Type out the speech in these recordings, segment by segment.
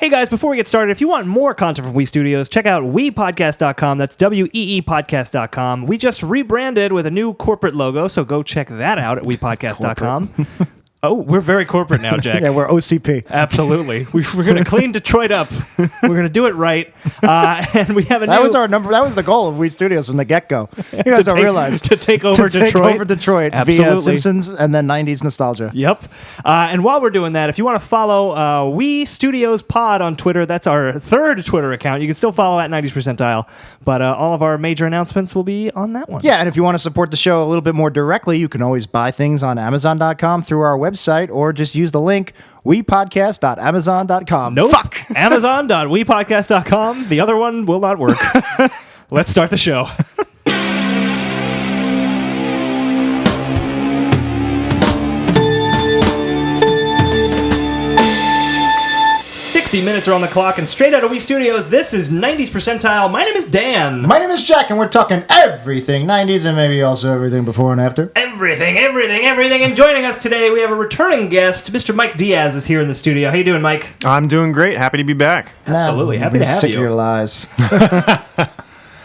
Hey guys, before we get started, if you want more content from We Studios, check out weepodcast.com. That's weepodcast.com. We just rebranded with a new corporate logo, so go check that out at weepodcast.com. Oh, we're very corporate now, Jack. Yeah, we're OCP. Absolutely. We're going to clean Detroit up. We're going to do it right. And we have a new... That was our number. That was the goal of We Studios from the get-go. You guys don't realize. To take over Detroit. Take over Detroit Absolutely. via Simpsons and then 90s nostalgia. Yep. And while we're doing that, if you want to follow We Studios Pod on Twitter, that's our third Twitter account. You can still follow at 90s Percentile, but all of our major announcements will be on that one. Yeah, and if you want to support the show a little bit more directly, you can always buy things on Amazon.com through our website, or just use the link wepodcast.amazon.com. Nope. Fuck. Amazon.wepodcast.com. The other one will not work. Let's start the show. 60 minutes are on the clock, and straight out of We Studios, this is 90s Percentile. My name is Dan. My name is Jack, and we're talking everything 90s and maybe also everything before and after. Everything. And joining us today, we have a returning guest. Mr. Mike Diaz is here in the studio. How you doing, Mike? I'm doing great. Happy to be back. Absolutely. Happy to have sick you. Of your lies.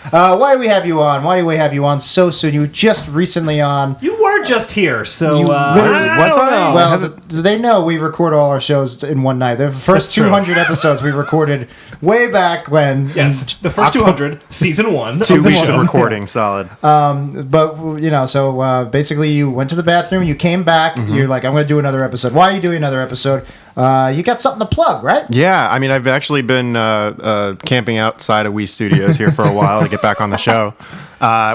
Why do we have you on? Why do we have you on so soon? You were just recently on. You were just here, so... Was I? Well, they know we record all our shows in one night. The first 200 episodes we recorded way back when. Yes, the first 200, season 1. 2 weeks of recording, solid. But, so basically you went to the bathroom, you came back, you're like, I'm going to do another episode. Why are you doing another episode? You got something to plug, right? Yeah, I mean, I've actually been camping outside of We Studios here for a while to get back on the show.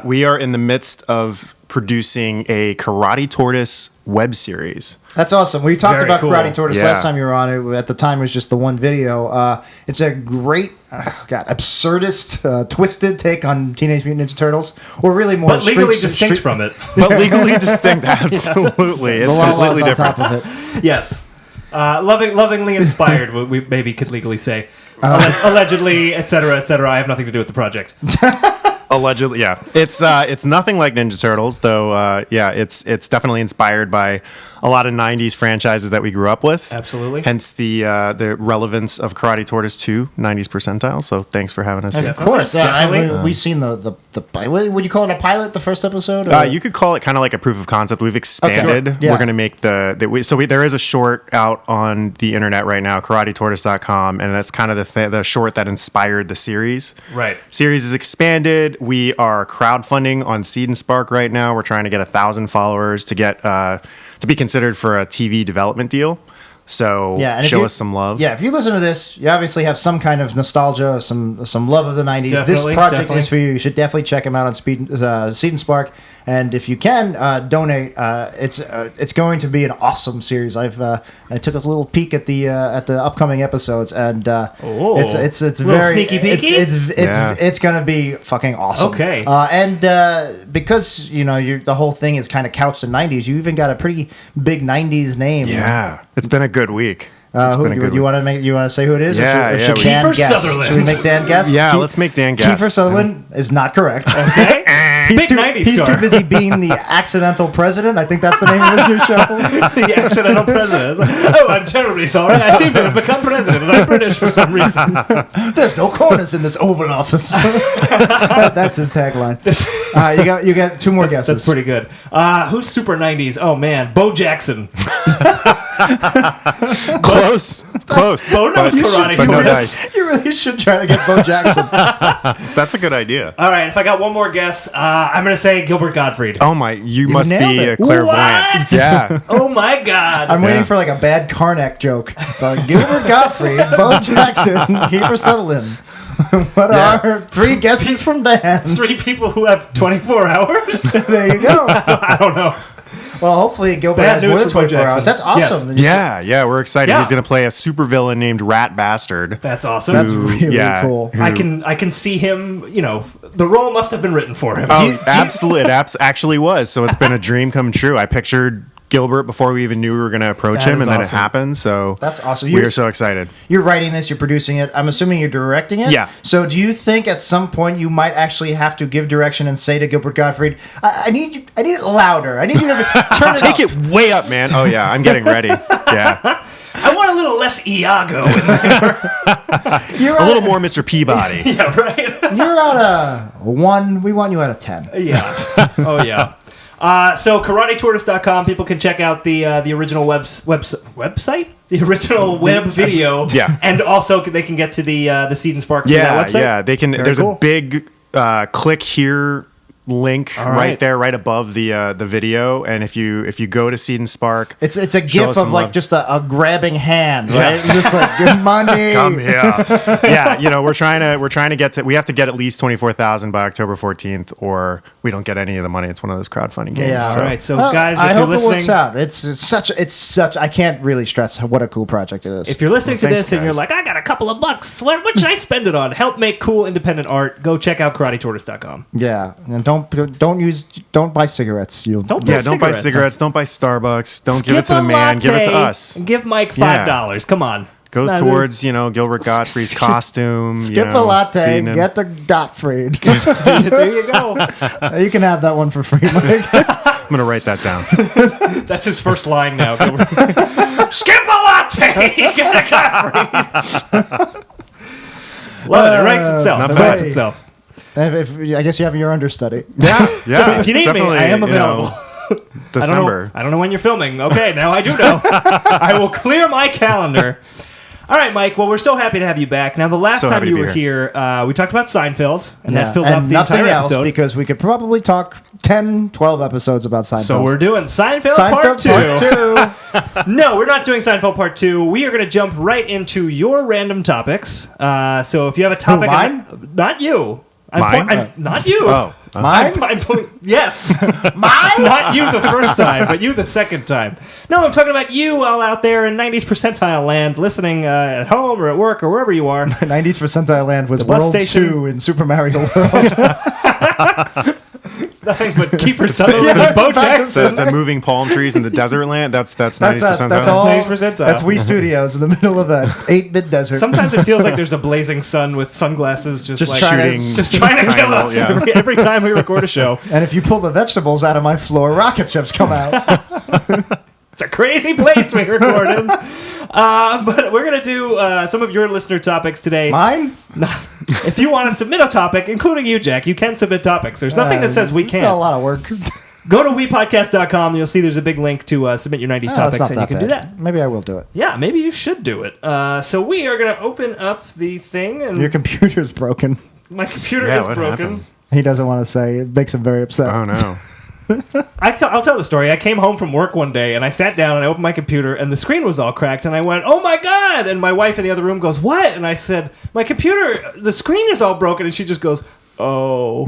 We are in the midst of producing a Karate Tortoise web series. That's awesome. We talked Very about cool. Karate Tortoise Yeah. last time you were on it. At the time, it was just the one video. It's a great, absurdist, twisted take on Teenage Mutant Ninja Turtles, or really more But legally distinct from it. But legally distinct, absolutely. The It's law completely on different. top of it. Yes. Lovingly inspired, we maybe could legally say. Allegedly, etc., etc. I have nothing to do with the project. Allegedly, yeah. It's nothing like Ninja Turtles, though. It's definitely inspired by a lot of '90s franchises that we grew up with. Absolutely. Hence the relevance of Karate Tortoise to 90s Percentile. So thanks for having us here. Of course, Definitely. we've seen the would you call it a pilot? The first episode? You could call it kind of like a proof of concept. We've expanded. Okay. Yeah. We're going to make there is a short out on the internet right now, karatetortoise.com, and that's kind of the short that inspired the series. Right. Series is expanded. We are crowdfunding on Seed and Spark right now. We're trying to get 1,000 followers to get to be considered for a TV development deal. So show us some love. Yeah, if you listen to this, you obviously have some kind of nostalgia, some love of the 90s. This project is for you. You should definitely check them out on Seed and Spark. And if you can, donate. It's going to be an awesome series. I took a little peek at the upcoming episodes, and it's very sneaky peeky? It's going to be fucking awesome. Okay. And because the whole thing is kind of couched in 90s, you even got a pretty big 90s name. Yeah, it's been a good week. You want to say who it is? Yeah, or should Kiefer Dan guess? Sutherland. Should we make Dan guess? Yeah, let's make Dan guess. Kiefer Sutherland is not correct. Okay. Big 90s He's star. too busy being the accidental president. I think that's the name of his new show. The accidental president. Oh, I'm terribly sorry. I seem to have become president, and I'm British for some reason. There's no corners in this Oval Office. That's his tagline. You got two more guesses. That's pretty good. Who's super 90s? Oh, man. Bo Jackson. Close. Bo knows Karate but no Tortoise. dice. You really should try to get Bo Jackson. That's a good idea. All right, if I got one more guess, I'm going to say Gilbert Gottfried. Oh my, you must nailed be it. a clairvoyant. What? Yeah. Oh, my God. I'm waiting for like a bad Karnak joke. Gilbert Gottfried, Bo Jackson, Kiefer Sutherland. What are three guesses from Dan? 3 people who have 24 hours? There you go. I don't know. Well, hopefully Gilbert Bad has news more than for Bo 24 hours. Jackson. That's awesome. Yeah, we're excited. Yeah. He's going to play a supervillain named Rat Bastard. That's awesome. That's really cool. I can see him, the role must have been written for him. Oh, absolutely. It actually was. So it's been a dream come true. I pictured Gilbert before we even knew we were going to approach That him, is and then awesome. it happened. So That's awesome. We are so excited. You're writing this, you're producing it. I'm assuming you're directing it? Yeah. So do you think at some point you might actually have to give direction and say to Gilbert Gottfried, I need it louder. I need you to turn it Take up. it way up, man. Oh, yeah. I'm getting ready. Yeah. I want a little less Iago in there. A little more Mr. Peabody. Yeah, right? You're at a 1. We want you at a 10. Yeah. Oh, yeah. So KarateTortoise.com, people can check out the original website? The original web video. Yeah. And also they can get to the Seed and Spark through that website. Yeah. They can. Very there's cool. a big click here link right there, right above the video. And if you go to Seed and Spark, it's a gif of like just a grabbing hand, right? Yeah. Just like good money. Come here. Yeah, we're trying to get to. We have to get at least 24,000 by October 14th, or we don't get any of the money. It's one of those crowdfunding games. Yeah. All right. So guys, if I you're hope listening, it works out. It's such. I can't really stress what a cool project it is. if you're listening to thanks, this and you're guys. like, I got a couple of bucks, what should I spend it on? Help make cool independent art. Go check out KarateTortoise.com. Yeah, and don't buy cigarettes. You'll Don't Don't buy cigarettes. Don't buy Starbucks. Don't give it to Skip the a man. Give it to latte us. and give Mike $5. Yeah. Come on. Goes It's not towards Gilbert Gottfried's costume. skip a latte, feeding him. get the Gottfried. There you go. You can have that one for free, Mike. I'm gonna write that down. That's his first line now. Skip a latte. Get a Godfrey. Love it. It writes itself. Not It bad. writes itself. I guess you have your understudy. Yeah. If you need me, definitely, I am available. December. I don't know when you're filming. Okay, now I do know. I will clear my calendar. All right, Mike. Well, we're so happy to have you back. Now, the last So time happy you to be were here, we talked about Seinfeld, and that filled and up the nothing entire else episode. because we could probably talk 10, 12 episodes about Seinfeld. So we're doing Seinfeld, Seinfeld Part 2. No, we're not doing Seinfeld Part 2. We are going to jump right into your random topics. So if you have a topic... mine? Not you. Mine? Not you. Oh. Mine? Yes. Mine? Not you the first time, but you the second time. No, I'm talking about you all out there in 90s Percentile land, listening at home or at work or wherever you are. 90s Percentile Land was bus World station. 2 in Super Mario World. Nothing but Kiefer Sutherland Yeah, and Bo it's about to say. Jackson. The moving palm trees in the desert land. That's 90s That's us. percentile. That's all. 90s Percentile. That's Wii Studios in the middle of an 8-bit desert. Sometimes it feels like there's a blazing sun with sunglasses just like trying to- just trying to kill us Yeah. every time we record a show. And if you pull the vegetables out of my floor, rocket ships come out. It's a crazy place we record in. But we're going to do some of your listener topics today. Mine? If you want to submit a topic, including you, Jack, you can submit topics. There's nothing that says we It's a can't. lot of work. Go to WePodcast.com. You'll see there's a big link to submit your 90s Oh, it's topics, not and you that can bad. do that. Maybe I will do it. Yeah, maybe you should do it. So we are going to open up the thing, and Your computer's broken. my computer Yeah, is what broken. happened? He doesn't want to say. It makes him very upset. Oh no. I'll tell the story. I came home from work one day, and I sat down, and I opened my computer, and the screen was all cracked, and I went, oh my God! And my wife in the other room goes, what? And I said, my computer, the screen is all broken, and she just goes, oh.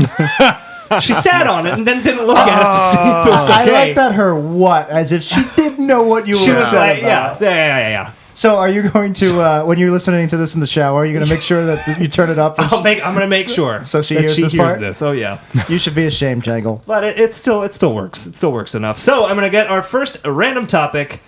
She sat on it and then didn't look at it to see if it was I okay. like that her what? As if she didn't know what you She were was upset like, about. yeah. So are you going to, when you're listening to this in the shower, are you going to make sure that you turn it up? And I'm going to make sure. so she that hears this part? Oh, yeah. You should be ashamed, Jangle. But it still works. It still works enough. So I'm going to get our first random topic.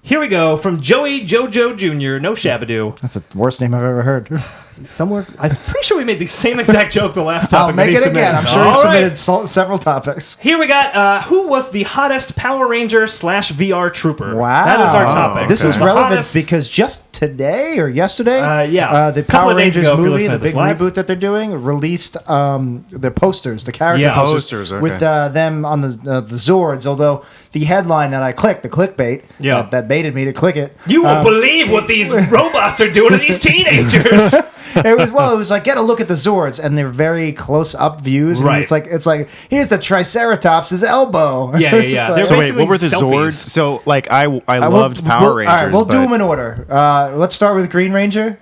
Here we go from Joey Jojo Jr. No Shabadoo. That's the worst name I've ever heard. Somewhere, I'm pretty sure we made the same exact joke the last topic. I'll make that he it again. submitted. I'm sure he All right. submitted several topics. Here we got who was the hottest Power Ranger / VR trooper? Wow. That is our topic. This is The relevant hottest- because just today or yesterday, Couple the Power of days Rangers ago, if you're movie, listening the to this big live. reboot that they're doing, released the posters, the character Yeah. Posters, okay. with them on the Zords. Although the headline that I clicked, the clickbait, Yeah. that baited me to click it. You won't believe what these robots are doing to these teenagers. It was like, get a look at the Zords, and they're very close up views. And Right. It's like here's the Triceratops' elbow. Yeah. It's like- They're So wait, what were the basically selfies. Zords? So like I loved Power Rangers. All right, we'll do but- them in order. Let's start with Green Ranger.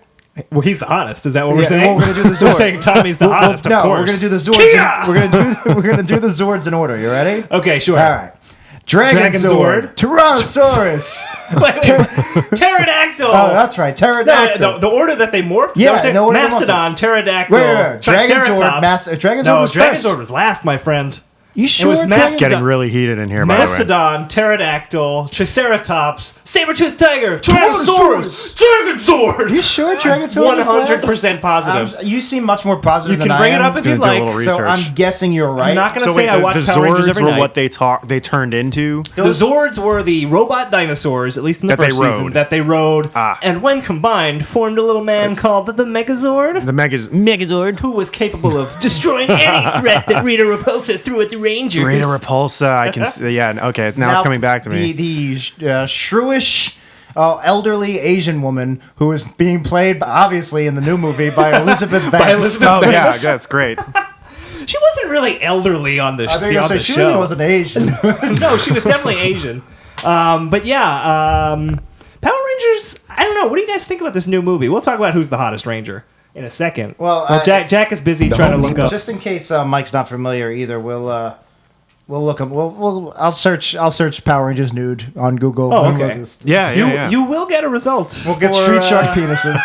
Well, he's the hottest. Is that what we're Yeah, saying? well, we're gonna do the We're Zord. saying Tommy's the hottest. No, of course. we're gonna do the Zords. Kia! We're gonna do the Zords in order. You ready? Okay, sure. All right. Dragon Zord. Zord, Tyrannosaurus. Wait. Pterodactyl. Oh, that's right, Pterodactyl. The order that they morphed. Yeah, Is that what I'm saying? the order they morphed. Mastodon, pterodactyl, Wait. Dragon Zord, Triceratops. Dragon Zord No, was Dragon first. Zord was last, my friend. You sure? It was It's getting really heated in here, by the way. Mastodon, pterodactyl, triceratops, saber-toothed tiger, tyrannosaurus, dragon sword. You sure Dragonsaurus? 100% positive. You seem much more positive You than can I bring am. it up if you'd Gonna do a like. little So research. I'm guessing you're right. I'm not going to So say wait, I the watch Power Rangers Zords every were night. what they turned into? The Zords were the robot dinosaurs, at least in the That they first season, rode. that they rode, Ah. and when combined, formed a little man called the Megazord, The Megazord. who was capable of destroying any threat that Rita Repulsa threw at the Rangers. Rita Repulsa. I can see. Yeah, okay. Now it's coming back to me. The shrewish, elderly Asian woman who is being played, obviously, in the new movie by Elizabeth Banks. Elizabeth Oh, yeah, Banks. that's great. She wasn't really elderly on the, I think on say the she show. really wasn't Asian. No, she was definitely Asian. But yeah, Power Rangers. I don't know. What do you guys think about this new movie? We'll talk about who's the hottest Ranger in a second. Well, Jack is busy trying to look up. Just in case Mike's not familiar either, we'll look him. I'll search Power Rangers nude on Google. Oh, and okay. we'll just- Yeah. You will get a result. We'll get for, Street Shark penises.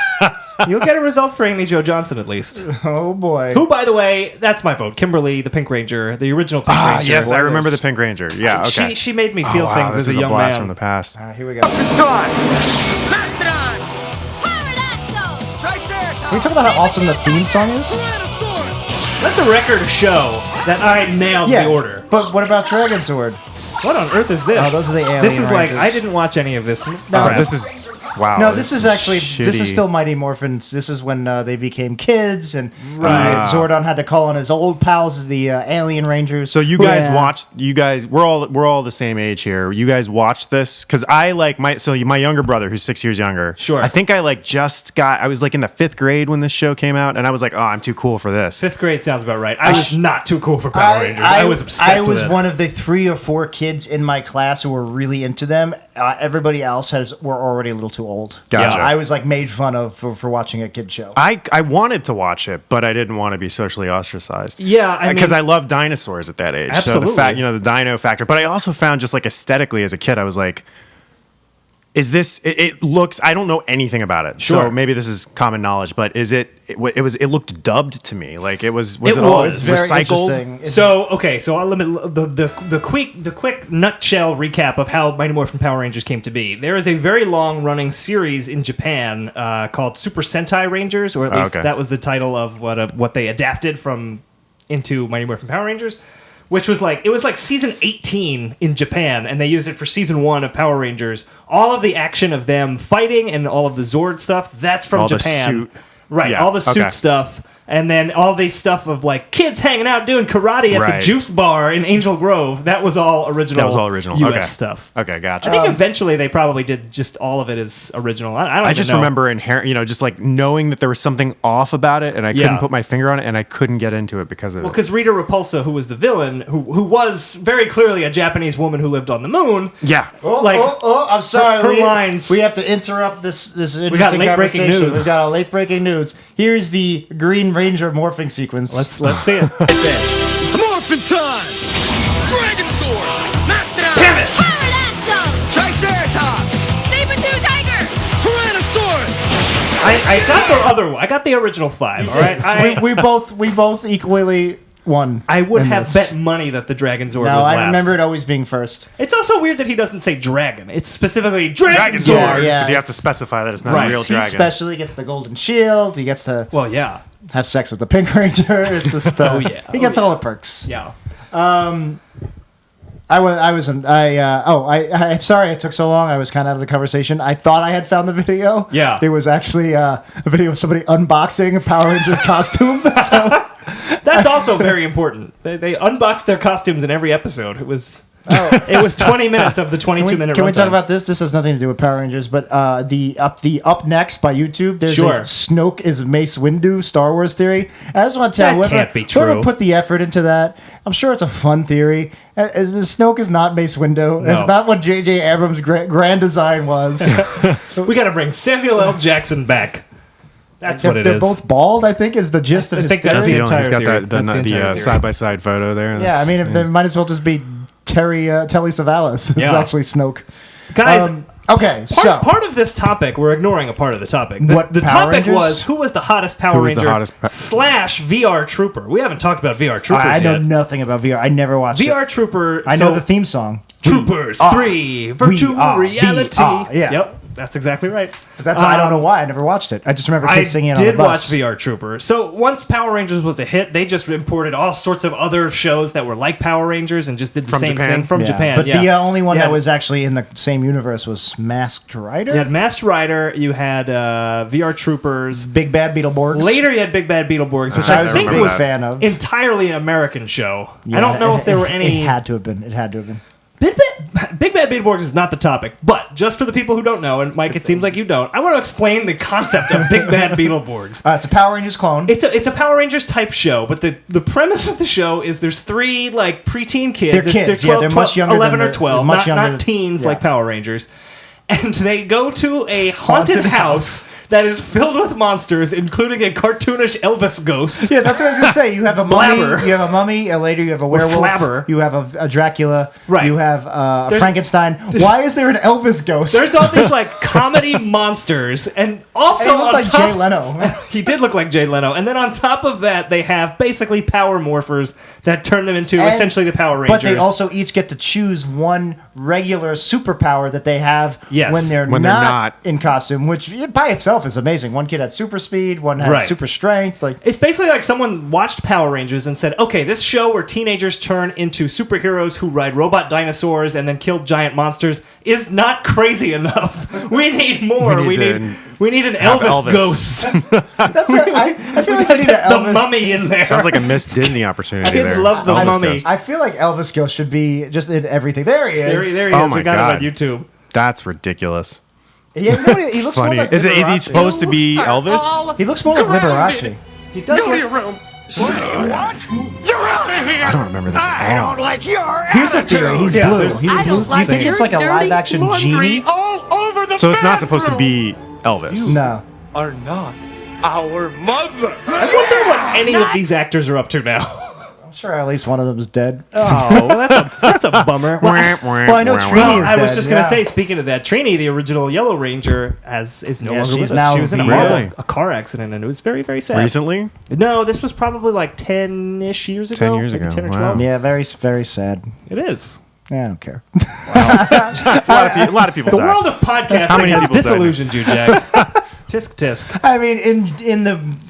You'll get a result for Amy Jo Johnson at least. Oh boy. Who, by the way, that's my vote. Kimberly, the Pink Ranger, the original Pink Ah, Ranger. yes, I remember the Pink Ranger. Yeah, okay. She made me feel wow, things this as is a a young blast man. from the past. Here we go. Mastodon! Pterodactyl! Triceratops! Can we talk about how awesome the theme song is? Let the record show that I nailed the order. But what about Dragon Sword? What on earth is this? Oh, those are the alien This is like Rangers. I didn't watch any of this. Oh, crap. this is wow. No, this is actually this shitty. is still Mighty Morphins. This is when they became kids, and Right. Zordon had to call on his old pals, the Alien Rangers. So you guys Yeah. watched? You guys, we're all the same age here. You guys watched this because I like my younger brother who's 6 years younger. Sure. I think I I was like in the 5th grade when this show came out, and I was like, oh, I'm too cool for this. 5th grade sounds about right. I was not too cool for Power Rangers. I was obsessed I was with it. one of the 3 or 4 kids in my class who were really into them. Everybody else were already a little too old. Gotcha. I was like made fun of for watching a kid show. I wanted to watch it, but I didn't want to be socially ostracized. Yeah, I because mean- I love dinosaurs at that age. Absolutely. So the fact, the dino factor. But I also found just like aesthetically as a kid, I was like, is this? It looks. I don't know anything about it, Sure. so maybe this is common knowledge. But is it? It looked dubbed to me. Like it was. It all was. It's very recycled? interesting. It's- So okay, so I'll limit the quick nutshell recap of how Mighty Morphin Power Rangers came to be. There is a very long running series in Japan called Super Sentai Rangers, or at least okay. that was the title of what they adapted from into Mighty Morphin Power Rangers, which was like season 18 in Japan, and they used it for season 1 of Power Rangers. All of the action of them fighting and all of the Zord stuff, that's from All the Japan. suit. Right, Yeah, all the suit okay. stuff. And then all the stuff of like kids hanging out doing karate at Right. the juice bar in Angel Grove. That was all original. That was all original. US Okay. stuff. Okay, gotcha. I think eventually they probably did just all of it as original. I don't I even just know. remember just like knowing that there was something off about it, and I Yeah. couldn't put my finger on it, and I couldn't get into it because of Well, it. because Rita Repulsa, who was the villain, who was very clearly a Japanese woman who lived on the moon. Yeah. Like, I'm sorry. her lines- We have to interrupt this interesting got late-breaking conversation. news. We've got a late breaking news. Here's the Green Ranger morphing sequence. Let's see it. It's morphin time! Dragon Sword! Mastodon! Damn it! Pterodactyl! Triceratops! Saber-tooth tiger! Tyrannosaurus! I got the other one. I got the original 5. All right. we both equally won. I would in have this. bet money that the Dragon Zord No, was I last. remember it always being first. It's also weird that he doesn't say dragon. It's specifically Dragon Dragon Zord. Sword. Yeah, Because you have to specify that it's not Right. a real He dragon. especially gets the golden shield. He gets to Well, yeah. have sex with the Pink Ranger. It's just Oh, yeah. he gets all the perks. Yeah. I'm sorry it took so long. I was kind of out of the conversation. I thought I had found the video. Yeah. It was actually a video of somebody unboxing a Power Ranger costume. So That's also very important. They unboxed their costumes in every episode. It was 20 minutes of the 22-minute can we talk runtime. about this? This has nothing to do with Power Rangers, but the Up Next by YouTube. There's Sure. a Snoke is Mace Windu Star Wars theory. And I just want to tell That can't be whoever true. put the effort into that. I'm sure it's a fun theory. Snoke is not Mace Windu. No. It's not what J.J. Abrams' grand design was. We got to bring Samuel L. Jackson back. That's what it is. They're both bald, I think, is the gist of I his think that's theory. the He's entire got theory. the That's the entire theory. side-by-side photo there. Yeah, I mean, if they might as well just be Telly Savalas. It's Yeah. actually Snoke. Guys, Okay, so Part of this topic, we're ignoring a part of the topic. What, The Power topic Rangers? was who was the hottest Power Who was the Ranger hottest slash VR Trooper. We haven't talked about VR Troopers I know yet. nothing about VR. I never watched VR it. Trooper. I know the theme song. Troopers We are 3 Virtual VR. Reality. Yeah. Yep, that's exactly right. But that's I don't know why I never watched it. I just remember I kids singing it on the did watch bus. VR Trooper. So once Power Rangers was a hit, they just imported all sorts of other shows that were like Power Rangers and just did the From same Japan? thing from Yeah. Japan. But yeah. the only one Yeah. that was actually in the same universe was Masked Rider. You had Masked Rider, you had VR Troopers. Big Bad Beetleborgs. Later, you had Big Bad Beetleborgs, which I I was a think big was fan of. entirely an American show. Yeah, I don't know if there were any. It had to have been. It had to have been. Big Bad Beetleborgs is not the topic, but just for the people who don't know, and Mike, it seems like you don't, I want to explain the concept of Big Bad Beetleborgs. It's a Power Rangers clone. It's a Power Rangers type show, but the premise of the show is there's three like preteen kids. They're kids, yeah, they're much younger 11 than or 12, much younger not than- teens yeah. like Power Rangers. And they go to a haunted house that is filled with monsters, including a cartoonish Elvis ghost. Yeah, that's what I was gonna say. You have a mummy. Blabber. You have a mummy. Later, you have a werewolf. Flabber. You have a Dracula. Right. You have a There's- Frankenstein. Why is there an Elvis ghost? There's all these like comedy monsters, and also He looked on like top, Jay Leno. He did look like Jay Leno, and then on top of that, they have basically power morphers that turn them into And- essentially the Power Rangers. But they also each get to choose one regular superpower that they have Yes. when they're When they're not not. in costume, which by itself is amazing. One kid had super speed, one had Right. super strength. Like It's basically like someone watched Power Rangers and said, okay, this show where teenagers turn into superheroes who ride robot dinosaurs and then kill giant monsters is not crazy enough. We need more. We need We need an have Elvis, Elvis. ghost. I feel like I need the an Elvis. mummy in there. Sounds like a Miss Disney opportunity Kids there. love the Elvis mummy. Ghost. I feel like Elvis Ghost should be just in everything. There he is. There he Oh is. my We got God. him on YouTube. That's ridiculous. Yeah, you know what, he looks more Funny. like Is he Liberace. supposed to be Elvis? He looks more like Liberace. He does Go to look- your room. What? You're out of here. I don't remember this I at all. don't like your Here's the attitude. theory. He's Yeah, blue. there's- He's I blue. don't like You think your it's like a dirty live action laundry genie? all over the So it's not supposed to bathroom. be Elvis. No. Are not our mother. I wonder what any of these actors are up to now. I'm sure at least one of them is dead. Oh, well, that's a bummer. Well, I know Trini is I was dead, just gonna yeah. say, speaking of that, Trini, the original Yellow Ranger, is no Yeah, longer she's with us. now She was in a, the- horrible, Really? a car accident, and it was very, very sad. Recently? No, this was probably like 10-ish years ago. 10 years maybe ago, 10 or wow. 12. Yeah, very, very sad. It is. Yeah, I don't care. A lot of people The died. world of podcasting How many has people died? disillusioned you, Jack. Tisk tisk. I mean,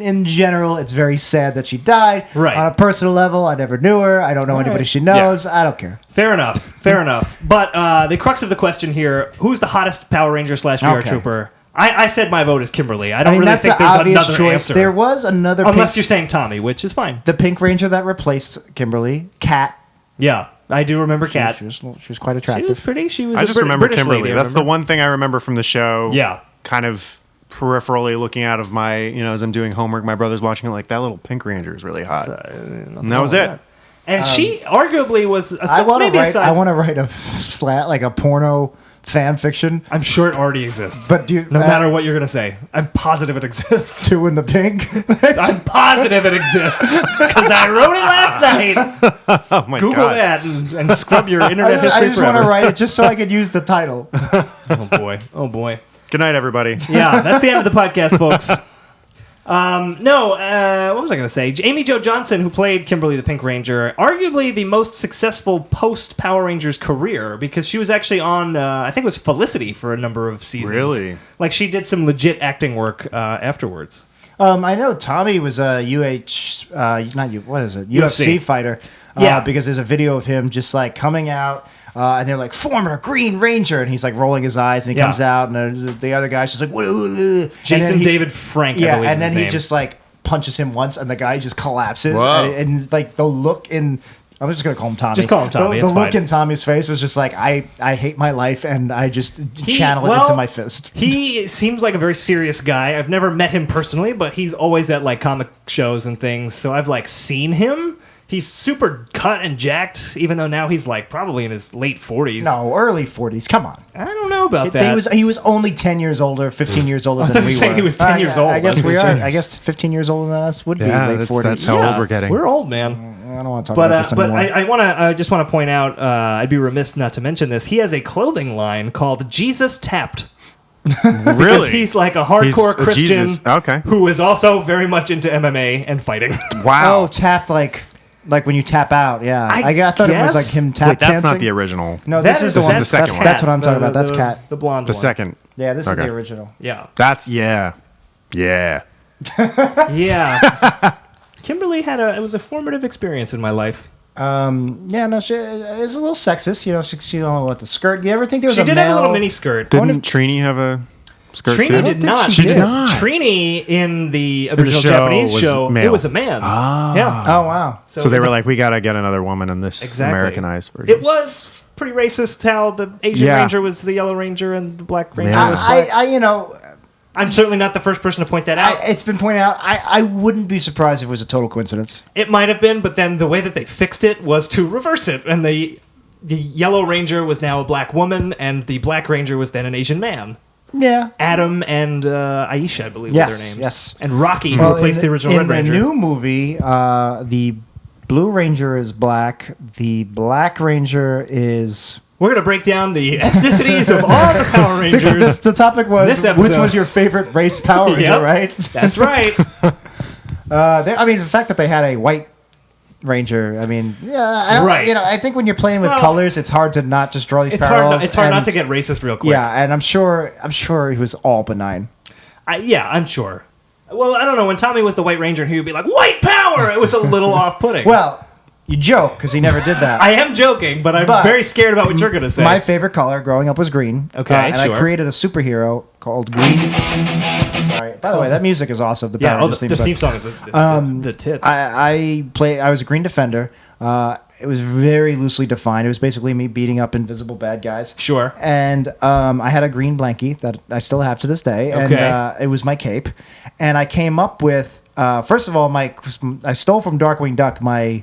in general, it's very sad that she died. Right. On a personal level, I never knew her. I don't know anybody she knows. I don't care. Fair enough. Fair enough. But the crux of the question here: who's the hottest Power Ranger / VR Okay. Trooper? I said my vote is Kimberly. I I don't mean, really that's think the there's obvious another choice. answer. There was another Unless pink, you're saying Tommy, which is fine. the Pink Ranger that replaced Kimberly, Kat. Yeah, I do remember Kat. She was quite She attractive. was pretty. She was. I a just remember British Kimberly. lady, I That's the remember. one thing I remember from the show. Yeah. Kind of peripherally looking out of my, as I'm doing homework, my brother's watching it, like, that little Pink Ranger is really hot. And that was it. And she arguably was. I want maybe to a write. side. I want to write a slat like a porno fan fiction. I'm sure it already exists. But do you- no matter what you're gonna say, I'm positive it exists. Two in the pink. I'm positive it exists because I wrote it last night. Oh my Google God. that and scrub your internet history I just want to forever. write it just so I could use the title. Oh boy. Oh boy. Good night, everybody. Yeah, that's the end of the podcast, folks. What was I going to say? Amy Jo Johnson, who played Kimberly the Pink Ranger, arguably the most successful post-Power Rangers career because she was actually on, I think it was Felicity for a number of seasons. Really? Like she did some legit acting work afterwards. I know Tommy was a UFC UFC. fighter. Yeah. Because there's a video of him just like coming out. And they're like, former Green Ranger. And he's like rolling his eyes and he Yeah. comes out. And the other guy's just like, and Jason then he- David Frank, I Yeah. believe And is then his he name. just like punches him once and the guy just collapses. Whoa. And like the look in. I'm just going to call him Tommy. Just call him Tommy, The it's look fine. in Tommy's face was just like, I hate my life and I just channel it well, into my fist. He seems like a very serious guy. I've never met him personally, but he's always at like comic shows and things. So I've like seen him. He's super cut and jacked, even though now he's like probably in his late 40s. No, early 40s. Come on. I don't know about that. He was only 10 years older, 15 years older thought than you we were saying were. he was 10 years old. I guess I was we are. serious. I guess 15 years older than us would be Yeah, late that's, 40s. that's how old we're getting. We're old, man. don't want to talk about this anymore. But I just want to point out, I'd be remiss not to mention this. He has a clothing line called Jesus Tapped. Really? Because he's like a hardcore Christian Jesus. who is also very much into MMA and fighting. Wow. Oh, tapped like when you tap out. Yeah, I thought it was guess? like him tap Wait, that's dancing. not the original. No, That this is is the this one. is the second one. That's what I'm talking about. That's Cat. The blonde The one. second. Yeah, this is Okay. the original. Yeah. That's yeah. Yeah. Kimberly it was a formative experience in my life. Yeah, no, she is a little sexist. You know, she don't know what the skirt. You ever think there was She a did male? have a little mini skirt. Didn't Trini have a skirt Trini too? did not. She did not. Trini in the original show Japanese was show, male. it was a man. Yeah. Oh wow. So they were like, we got to get another woman in this Exactly. Americanized version. It was pretty racist how the Asian Yeah. Ranger was the Yellow Ranger and the Black Ranger Yeah. was black. You know, I'm certainly not the first person to point that out. it's been pointed out. I wouldn't be surprised if it was a total coincidence. It might have been, but then the way that they fixed it was to reverse it, and the Yellow Ranger was now a black woman, and the Black Ranger was then an Asian man. Yeah. Adam and Aisha, I believe, Yes, were their names. yes. And Rocky, who replaced the original Red Ranger. In the new movie, the Blue Ranger is black. The Black Ranger is. We're going to break down the ethnicities of all the Power Rangers. The topic was This episode. which was your favorite race Power Ranger, Yep. right? That's right. The fact that they had a white Ranger. I mean, Right. I think when you're playing with Well, colors, it's hard to not just draw these It's parallels. hard not and- to get racist real quick. Yeah, and I'm sure he was all benign. I'm sure. Well, I don't know. When Tommy was the White Ranger, he would be like, "White power!" It was a little off-putting. Well, you joke because he never did that. I am joking, but I'm But very scared about what you're going to say. My favorite color growing up was green. Okay, and sure. I created a superhero called Green. Sorry. By the way, that music is awesome. The Power Rangers the theme song is the tits. I was a Green Defender. It was very loosely defined. It was basically me beating up invisible bad guys. Sure. And I had a green blankie that I still have to this day. Okay. And it was my cape. And I came up with, first of all, I stole from Darkwing Duck my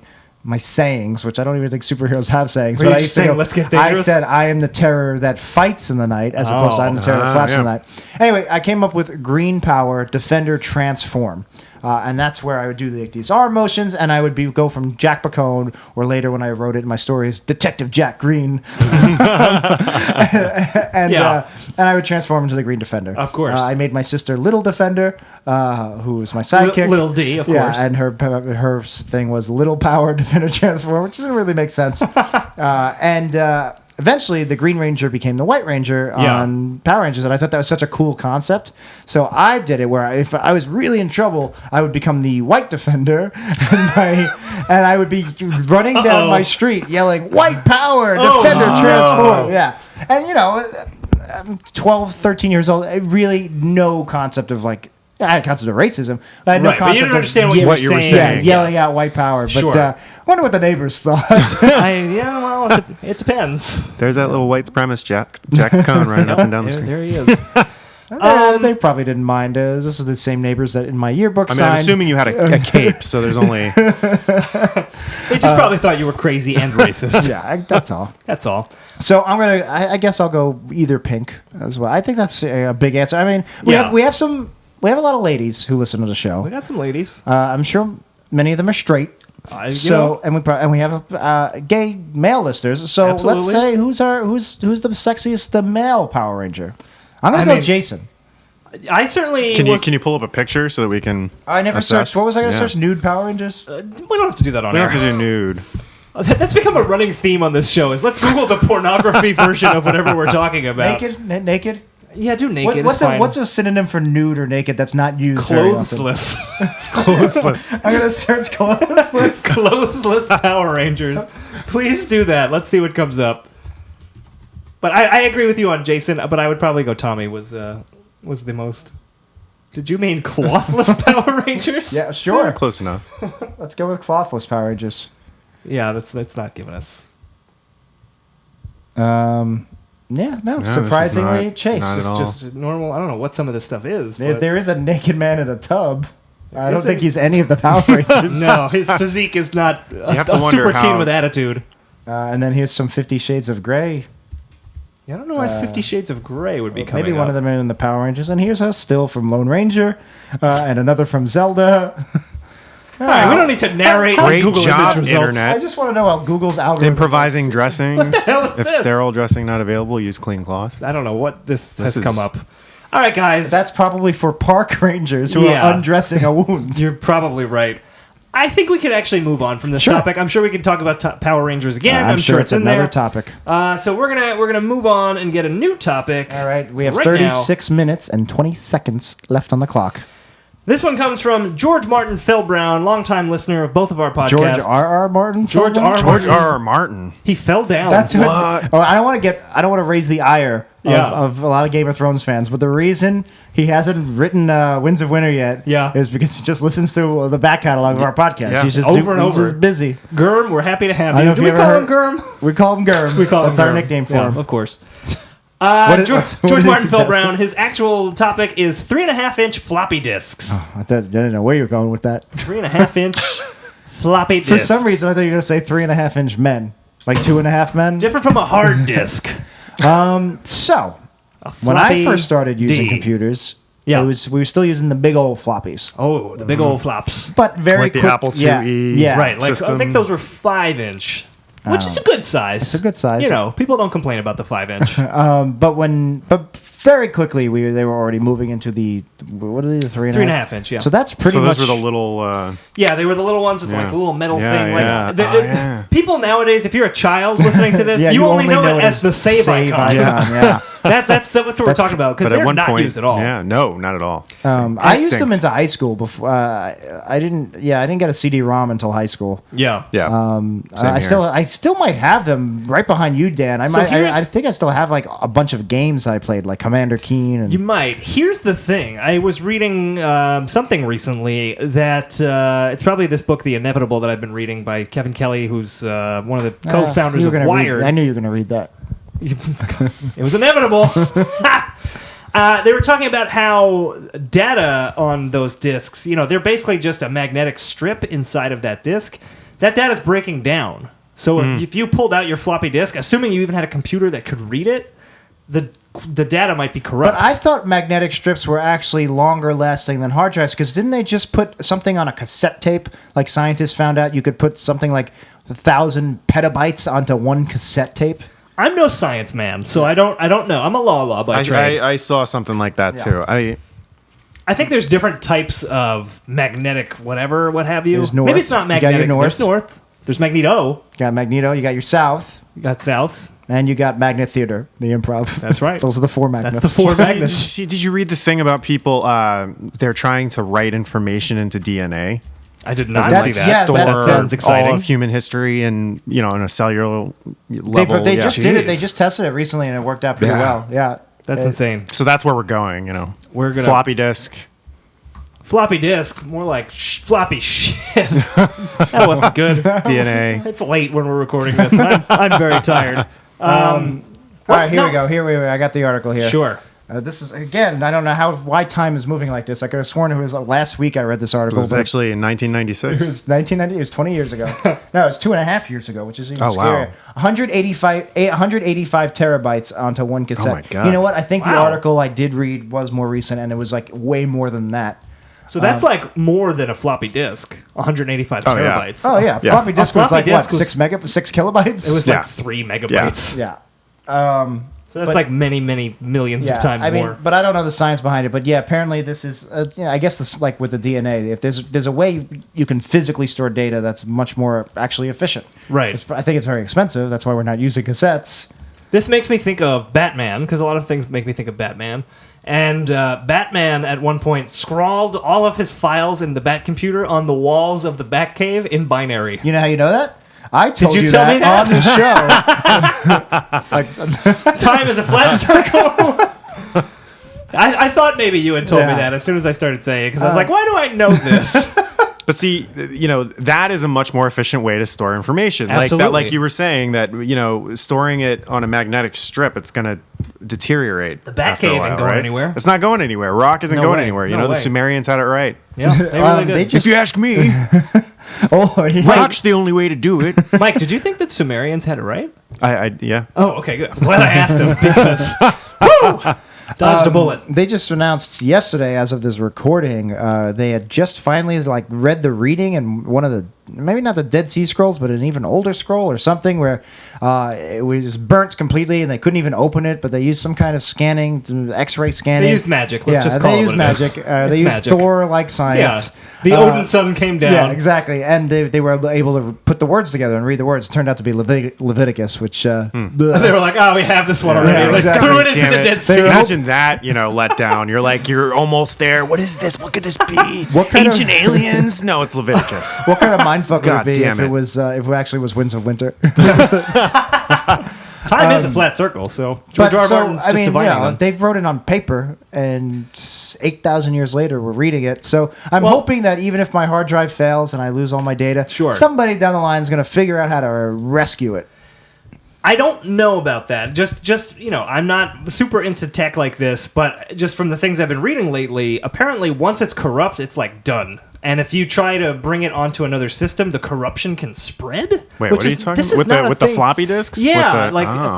sayings, which I don't even think superheroes have sayings. Were But you I just used to saying, go, "Let's get I dangerous"? said, I am the terror that fights in the night, as opposed to I'm the terror that flaps in the night. Anyway, I came up with Green Power, Defender, Transform. And that's where I would do these arm motions, and I would go from Jack Bacone, or later when I wrote it in my stories, Detective Jack Green. and I would transform into the Green Defender. Of course. I made my sister Little Defender, who was my sidekick. Little D, of Yeah, course. and her thing was Little Power Defender Transform, which didn't really make sense. Eventually, the Green Ranger became the White Ranger on Power Rangers, and I thought that was such a cool concept. So I did it where if I was really in trouble, I would become the White Defender, and I would be running down my street yelling, "White Power! Defender Transform!" Yeah. And, I'm 12, 13 years old. Really no concept of I had a concept of racism. I had no Right, but you concept didn't of understand what you were saying. yelling out white power. But Sure. I wonder what the neighbors thought. It depends. There's that little white supremacist Jack Cohn running up and down the street. There he is. They probably didn't mind. This is the same neighbors that in my yearbook I mean, signed. I'm assuming you had a cape, so there's only. They just probably thought you were crazy and racist. That's all. That's all. So I guess I'll go either pink as well. I think that's a big answer. I mean, we have a lot of ladies who listen to the show. We got some ladies. I'm sure many of them are straight. And we have gay male listeners. So Absolutely. let's say who's the sexiest male Power Ranger? I'm gonna go Jason. I certainly Can you pull up a picture so that we can? I never assess? searched. What was I gonna Yeah. search? Nude Power Rangers. we don't have to do that on We air. don't have to do nude. That's become a running theme on this show. Is let's Google the pornography version of whatever we're talking about. Naked. Yeah, do naked. What's a synonym for nude or naked that's not used very often? Clothesless? Clothesless. I'm gonna search clothesless. Clothesless Power Rangers. Please do that. Let's see what comes up. But I agree with you on Jason. But I would probably go Tommy was the most. Did you mean clothless Power Rangers? Yeah, sure. Yeah, close enough. Let's go with clothless Power Rangers. Yeah, that's not giving us. Surprisingly, not- Chase. not at It's all. Just normal. I don't know what some of this stuff is. There is a naked man in a tub. I don't Is think it? he's any of the Power Rangers. No, his physique is not have to a wonder super teen how- with attitude. And then here's some 50 Shades of Grey. I don't know why 50 Shades of Grey would be coming Maybe one up. of them are in the Power Rangers. And here's a still from Lone Ranger, and another from Zelda. All right, we don't need to narrate Great Google job, image results. Internet. I just want to know how Google's algorithm. Improvising dressings. hell is If this? sterile dressing not available, use clean cloth. I don't know what this has is- come up. All right, guys. That's probably for park rangers who Yeah. are undressing a wound. You're probably right. I think we could actually move on from this Sure. topic. I'm sure we can talk about Power Rangers again. I'm sure it's in another there. topic. So we're gonna move on and get a new topic. All right, we have right 36 minutes and 20 seconds left on the clock. now. This one comes from George Martin Fellbrown, longtime listener of both of our podcasts. George R.R. Martin. George Feldman? R. George R. R. Martin. He fell down. That's What? Oh, I don't want to raise the ire Yeah. of a lot of Game of Thrones fans, but the reason he hasn't written Winds of Winter yet is because he just listens to the back catalog of our podcast. Yeah. He's just Over and he's over. just busy. Gurm, we're happy to have I don't you. know if Do you we ever call heard- him Gurm? We call him Gurm. We call him That's our Gurm. nickname for Yeah, him. of course. What George is he Martin Fellbrown, suggesting? his actual topic is 3.5-inch floppy disks. I didn't know where you were going with that. 3.5-inch floppy disks. For some reason, I thought you were going to say 3.5-inch men, like 2.5 men. Different from a hard disk. So, when I floppy first started using D. computers, Yeah. we were still using the big old floppies. Oh, the big old flops. But very Like the quick, Apple yeah, IIe. yeah. Right, like I system. think those were 5-inch, which is a good size. It's a good size. You know, people don't complain about the 5-inch. But very quickly they were already moving into the what are they, the 3.5? 3.5-inch, yeah. So that's pretty So much. those were the little. Yeah, they were the little ones with like Yeah. the little metal Yeah, thing. yeah. Like Oh, yeah. people nowadays, if you're a child listening to this, yeah, you only know it as the save icon. Yeah. That's what we're talking about because But at they're one not point, used at all. yeah, no, not at all. I used them Extinct. into high school before. I didn't get a CD-ROM until high school. Yeah. Yeah, I still might have them right behind you, Dan. I think I still have like a bunch of games I played, like Commander Keen and You might. Here's the thing. I was reading something recently that it's probably this book, The Inevitable, that I've been reading by Kevin Kelly, who's one of the co-founders you of were gonna Wired. I knew you were going to read that. It was inevitable. They were talking about how data on those disks, they're basically just a magnetic strip inside of that disk. That data's breaking down. So if you pulled out your floppy disk, assuming you even had a computer that could read it, the data might be corrupt. But I thought magnetic strips were actually longer lasting than hard drives because didn't they just put something on a cassette tape? Like scientists found out you could put something like 1,000 petabytes onto one cassette tape. I'm no science man, so I don't know. I'm a law by trade. I saw something like that too. I think there's different types of magnetic whatever, what have you. There's north. Maybe it's not You got your magnetic. north. There's north. There's magneto. You got Magneto, you got your South, You got south. and you got Magnet Theater, the improv. That's right. Those are the four magnets. That's the four magnets. Did you read the thing about people? They're trying to write information into DNA. I did not That's- see that. yeah, Store that's- that sounds exciting. all of human history and on a cellular They level. just did it. They Jeez. just tested it recently, and it worked out pretty Yeah. well. Yeah, That's insane. So that's where we're going. We're gonna- floppy disk. Floppy disk, more like floppy shit. That wasn't good. DNA. It's late when we're recording this. I'm very tired. All right, here no. we go. Here we go. I got the article here. Sure. This is again. I don't know why time is moving like this. I could have sworn it was last week I read this It article. was but actually in it 1996. was 1990. It was 20 years ago. No, it was 2.5 years ago, which is even Oh, wow. scarier. 185 terabytes onto one cassette. Oh, my God. You know what? I think the Wow. article I did read was more recent, and it was like way more than that. So that's like more than a floppy disk. 185 Oh, yeah. terabytes. Oh yeah, Yeah. floppy disk A was floppy like disk what? was- 6 kilobytes. It was Yeah. like 3 megabytes. yeah. So that's like many, many millions of times more. But I don't know the science behind it. But yeah, apparently this is, I guess this like with the DNA. If there's a way you can physically store data that's much more actually efficient. Right. I think it's very expensive. That's why we're not using cassettes. This makes me think of Batman, because a lot of things make me think of Batman. And Batman, at one point, scrawled all of his files in the Bat computer on the walls of the Batcave in binary. You know how you know that? I told you you tell that me that? on the show. Time is a flat circle. I thought maybe you had told me Yeah. that as soon as I started saying it, because I was like, why do I know this? But see, that is a much more efficient way to store information. Absolutely. Like you were saying that, storing it on a magnetic strip, it's going to deteriorate. The Batcave ain't going anywhere. It's not going anywhere. Rock isn't No going way. anywhere. No The way. Sumerians had it right. Yeah, they really did. they just- If you ask me, Oh, yeah. rock's the only way to do it. Mike, did you think that Sumerians had it right? Yeah. Oh, okay, good. I'm glad I asked him because. Woo! Dodged a bullet. They just announced yesterday, as of this recording, they had just finally read the reading and one of the, maybe not the Dead Sea Scrolls, but an even older scroll or something where it was burnt completely and they couldn't even open it, but they used some kind of scanning, X-ray scanning. They used magic. Let's just call it what it is. They used magic. Thor-like science. Yeah. The Odin sun came down. Yeah, exactly. And they were able to put the words together and read the words. It turned out to be Leviticus, which... They were like, oh, we have this one already. Yeah, exactly. Threw it into the Dead Sea. Imagine that, let down. You're like, you're almost there. What is this? What could this be? What kind Ancient aliens? No, it's Leviticus. What kind of mindfuck would it be damn if it actually was Winds of Winter? Time is a flat circle, so George R. Martin's just dividing them. They've wrote it on paper, and 8,000 years later, we're reading it. So I'm hoping that even if my hard drive fails and I lose all my data, somebody down the line is going to figure out how to rescue it. I don't know about that. Just I'm not super into tech like this, but just from the things I've been reading lately, apparently once it's corrupt, it's done. And if you try to bring it onto another system, the corruption can spread. Wait, what are you talking about? With the floppy disks? Yeah.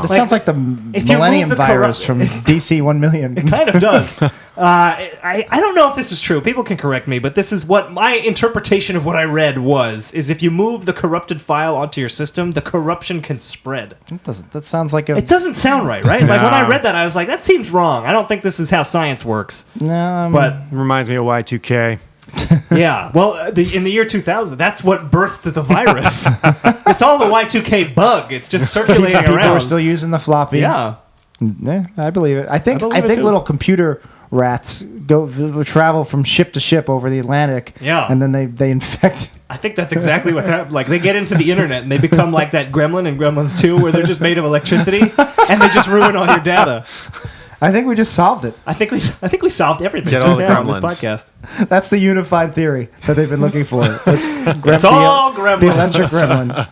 This sounds like the Millennium Virus from DC 1 Million. It kind of does. I don't know if this is true. People can correct me, but this is what my interpretation of what I read is if you move the corrupted file onto your system, the corruption can spread. That sounds like It doesn't sound right? Like when I read that, I was like, that seems wrong. I don't think this is how science works. No, but reminds me of Y2K. Yeah, well, in the year 2000, that's what birthed the virus. It's all the Y2K bug. It's just circulating around. People are still using the floppy. Yeah. Yeah, I believe it. I think little computer rats travel from ship to ship over the Atlantic. Yeah. And then they infect. I think that's exactly what's happening. Like, they get into the internet and they become like that gremlin in Gremlins 2 where they're just made of electricity and they just ruin all your data. I think we just solved it. I think we solved everything Get just all the now on this gremlins. podcast. That's the unified theory that they've been looking for. It's all gremlins. The electric gremlin.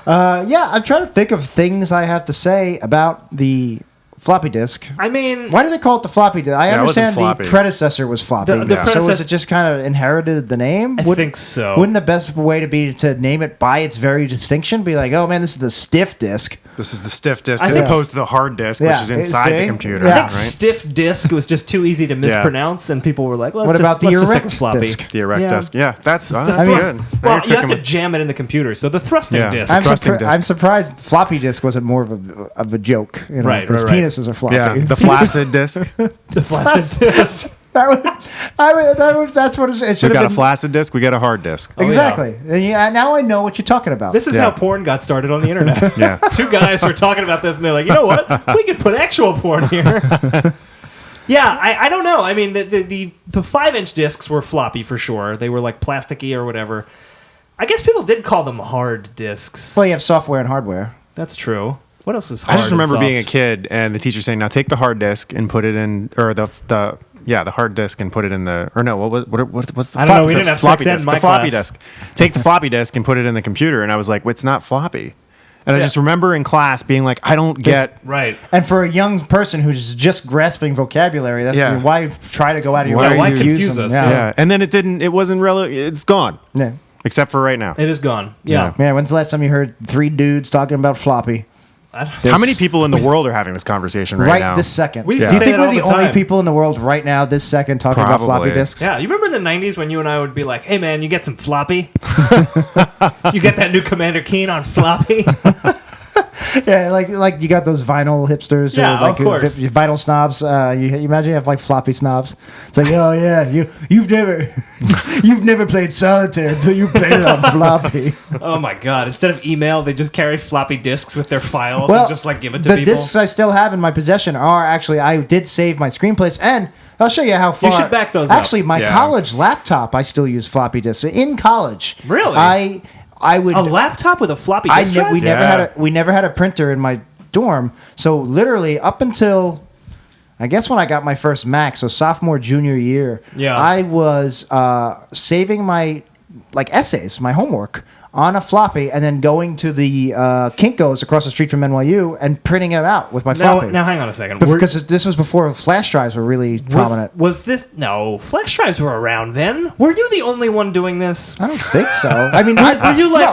I'm trying to think of things I have to say about the floppy disk. I mean, why do they call it the floppy disk? I understand the predecessor was floppy. So was it just kind of inherited the name? I think so. Wouldn't the best way to name it by its very distinction be like, oh man, this is the stiff disk. This is the stiff disk as opposed to the hard disk, which is inside the computer. I think stiff disk was just too easy to mispronounce, and people were like, what about the erect disk? The erect disk. Yeah, that's good. Well, you have to jam it in the computer, so the thrusting disk. I'm surprised floppy disk wasn't more of a joke. Right, because penises are floppy. Yeah, the flaccid disk. The flaccid disk. That's what it should have been. We got a flaccid disk, we got a hard disk. Exactly. Yeah. Now I know what you're talking about. This is how porn got started on the internet. Yeah. Two guys were talking about this, and they're like, you know what? We could put actual porn here. Yeah, I don't know. I mean, the 5-inch discs were floppy for sure. They were like plasticky or whatever. I guess people did call them hard discs. Well, you have software and hardware. That's true. What else is hard? I just remember being a kid and the teacher saying, now take the hard disk and put it in, or the hard disk and put it in the, or no, what's the I don't know, we didn't have floppy disk. The floppy disk. Take the floppy disk and put it in the computer. And I was like, well, it's not floppy. And I just remember in class being like, I don't get. Right. And for a young person who's just grasping vocabulary, that's why try to go out of your way to confuse them. Yeah. And then it wasn't relevant. It's gone. Yeah. Except for right now. It is gone. Yeah. Yeah. When's the last time you heard 3 dudes talking about floppy? How many people in the world are having this conversation right now? Right this second. Do you think we're the only people in the world right now this second talking about floppy disks? Yeah, you remember in the 90s when you and I would be like, hey man, you get some floppy? You get that new Commander Keen on floppy? Yeah, like you got those vinyl hipsters, of course. Vinyl snobs. You imagine you have like floppy snobs. It's like, oh yeah, you've never played solitaire until you played it on floppy. Oh my god! Instead of email, they just carry floppy disks with their files and just like give it to people. The disks I still have in my possession are actually, I did save my screenplays, and I'll show you how far. You should back those up. Actually, my college laptop, I still use floppy disks in college. Really? I would a laptop with a floppy disk drive? We never had a printer in my dorm, so literally up until I guess when I got my first Mac, so sophomore junior year, I was saving my essays, my homework on a floppy and then going to the Kinko's across the street from NYU and printing it out with my floppy. Now, hang on a second. Because this was before flash drives were really prominent. Was this... No, flash drives were around then. Were you the only one doing this? I don't think so. I mean,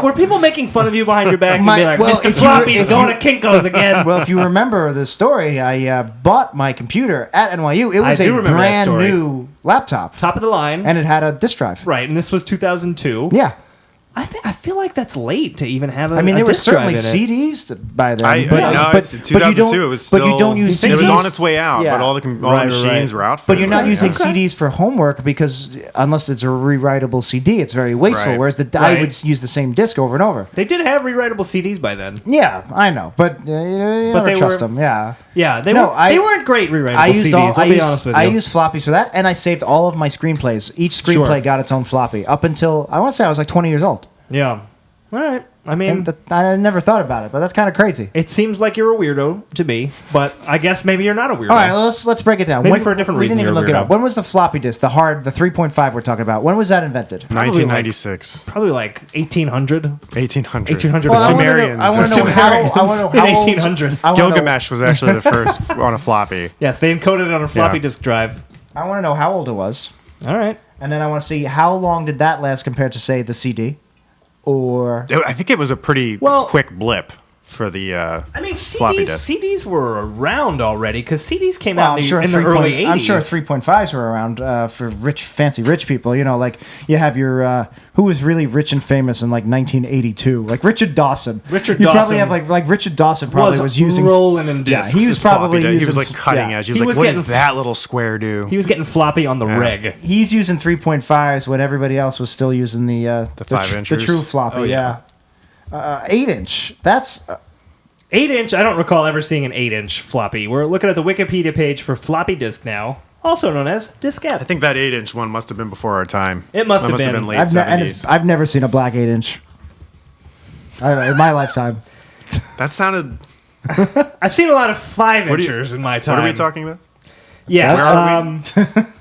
were people making fun of you behind your back and be like, Mr. Floppy's going to Kinko's again? Well, if you remember the story, I bought my computer at NYU. It was a brand new laptop. Top of the line. And it had a disk drive. Right, and this was 2002. Yeah. I feel like that's late to even have a I mean, there were disc drive certainly in it. CDs by then. It's 2002. It was still. But you don't use CDs. It was on its way out, Yeah. but all the machines were out. For But you're not using CDs for homework because unless it's a rewritable CD, it's very wasteful. Right. Whereas I would use the same disc over and over. They did have rewritable CDs by then. Yeah, I know, but you never trust them. Yeah, yeah, they weren't great rewritable CDs. I'll be honest with you. I used floppies for that, and I saved all of my screenplays. Each screenplay got its own floppy up until I want to say I was like 20 years old. Yeah. All right. I mean, I never thought about it, but that's kind of crazy. It seems like you're a weirdo to me, but I guess maybe you're not a weirdo. All right, let's break it down. Maybe for a different reason. We didn't even look it up. When was the floppy disk, the 3.5 we're talking about? When was that invented? 1996. Probably like 1800. 1800. Well, the Sumerians. I want to know how 1800. Gilgamesh was actually the first on a floppy. Yes, they encoded it on a floppy disk drive. I want to know how old it was. All right. And then I want to see how long did that last compared to, say, the CD? Or I think it was a pretty quick blip for the floppy disk. CDs were around already because CDs came out in the early 80s. I'm sure 3.5s were around for fancy rich people. You know, like you have your who was really rich and famous in like 1982, like Richard Dawson. You probably have like Richard Dawson probably was using rolling in discs. Yeah, he was probably using, he was like cutting edge. He was like, what does that little square do? He was getting floppy on the reg. He's using 3.5s when everybody else was still using the 5-inchers. the true floppy. Oh, yeah. 8-inch. That's 8-inch. I don't recall ever seeing an 8-inch floppy. We're looking at the Wikipedia page for floppy disk now, also known as diskette. I think that 8-inch one must have been before our time. It must have been late 70s. I've never seen a black 8-inch in my lifetime. That sounded. I've seen a lot of 5-inchers in my time. What are we talking about? Yeah. Where are we?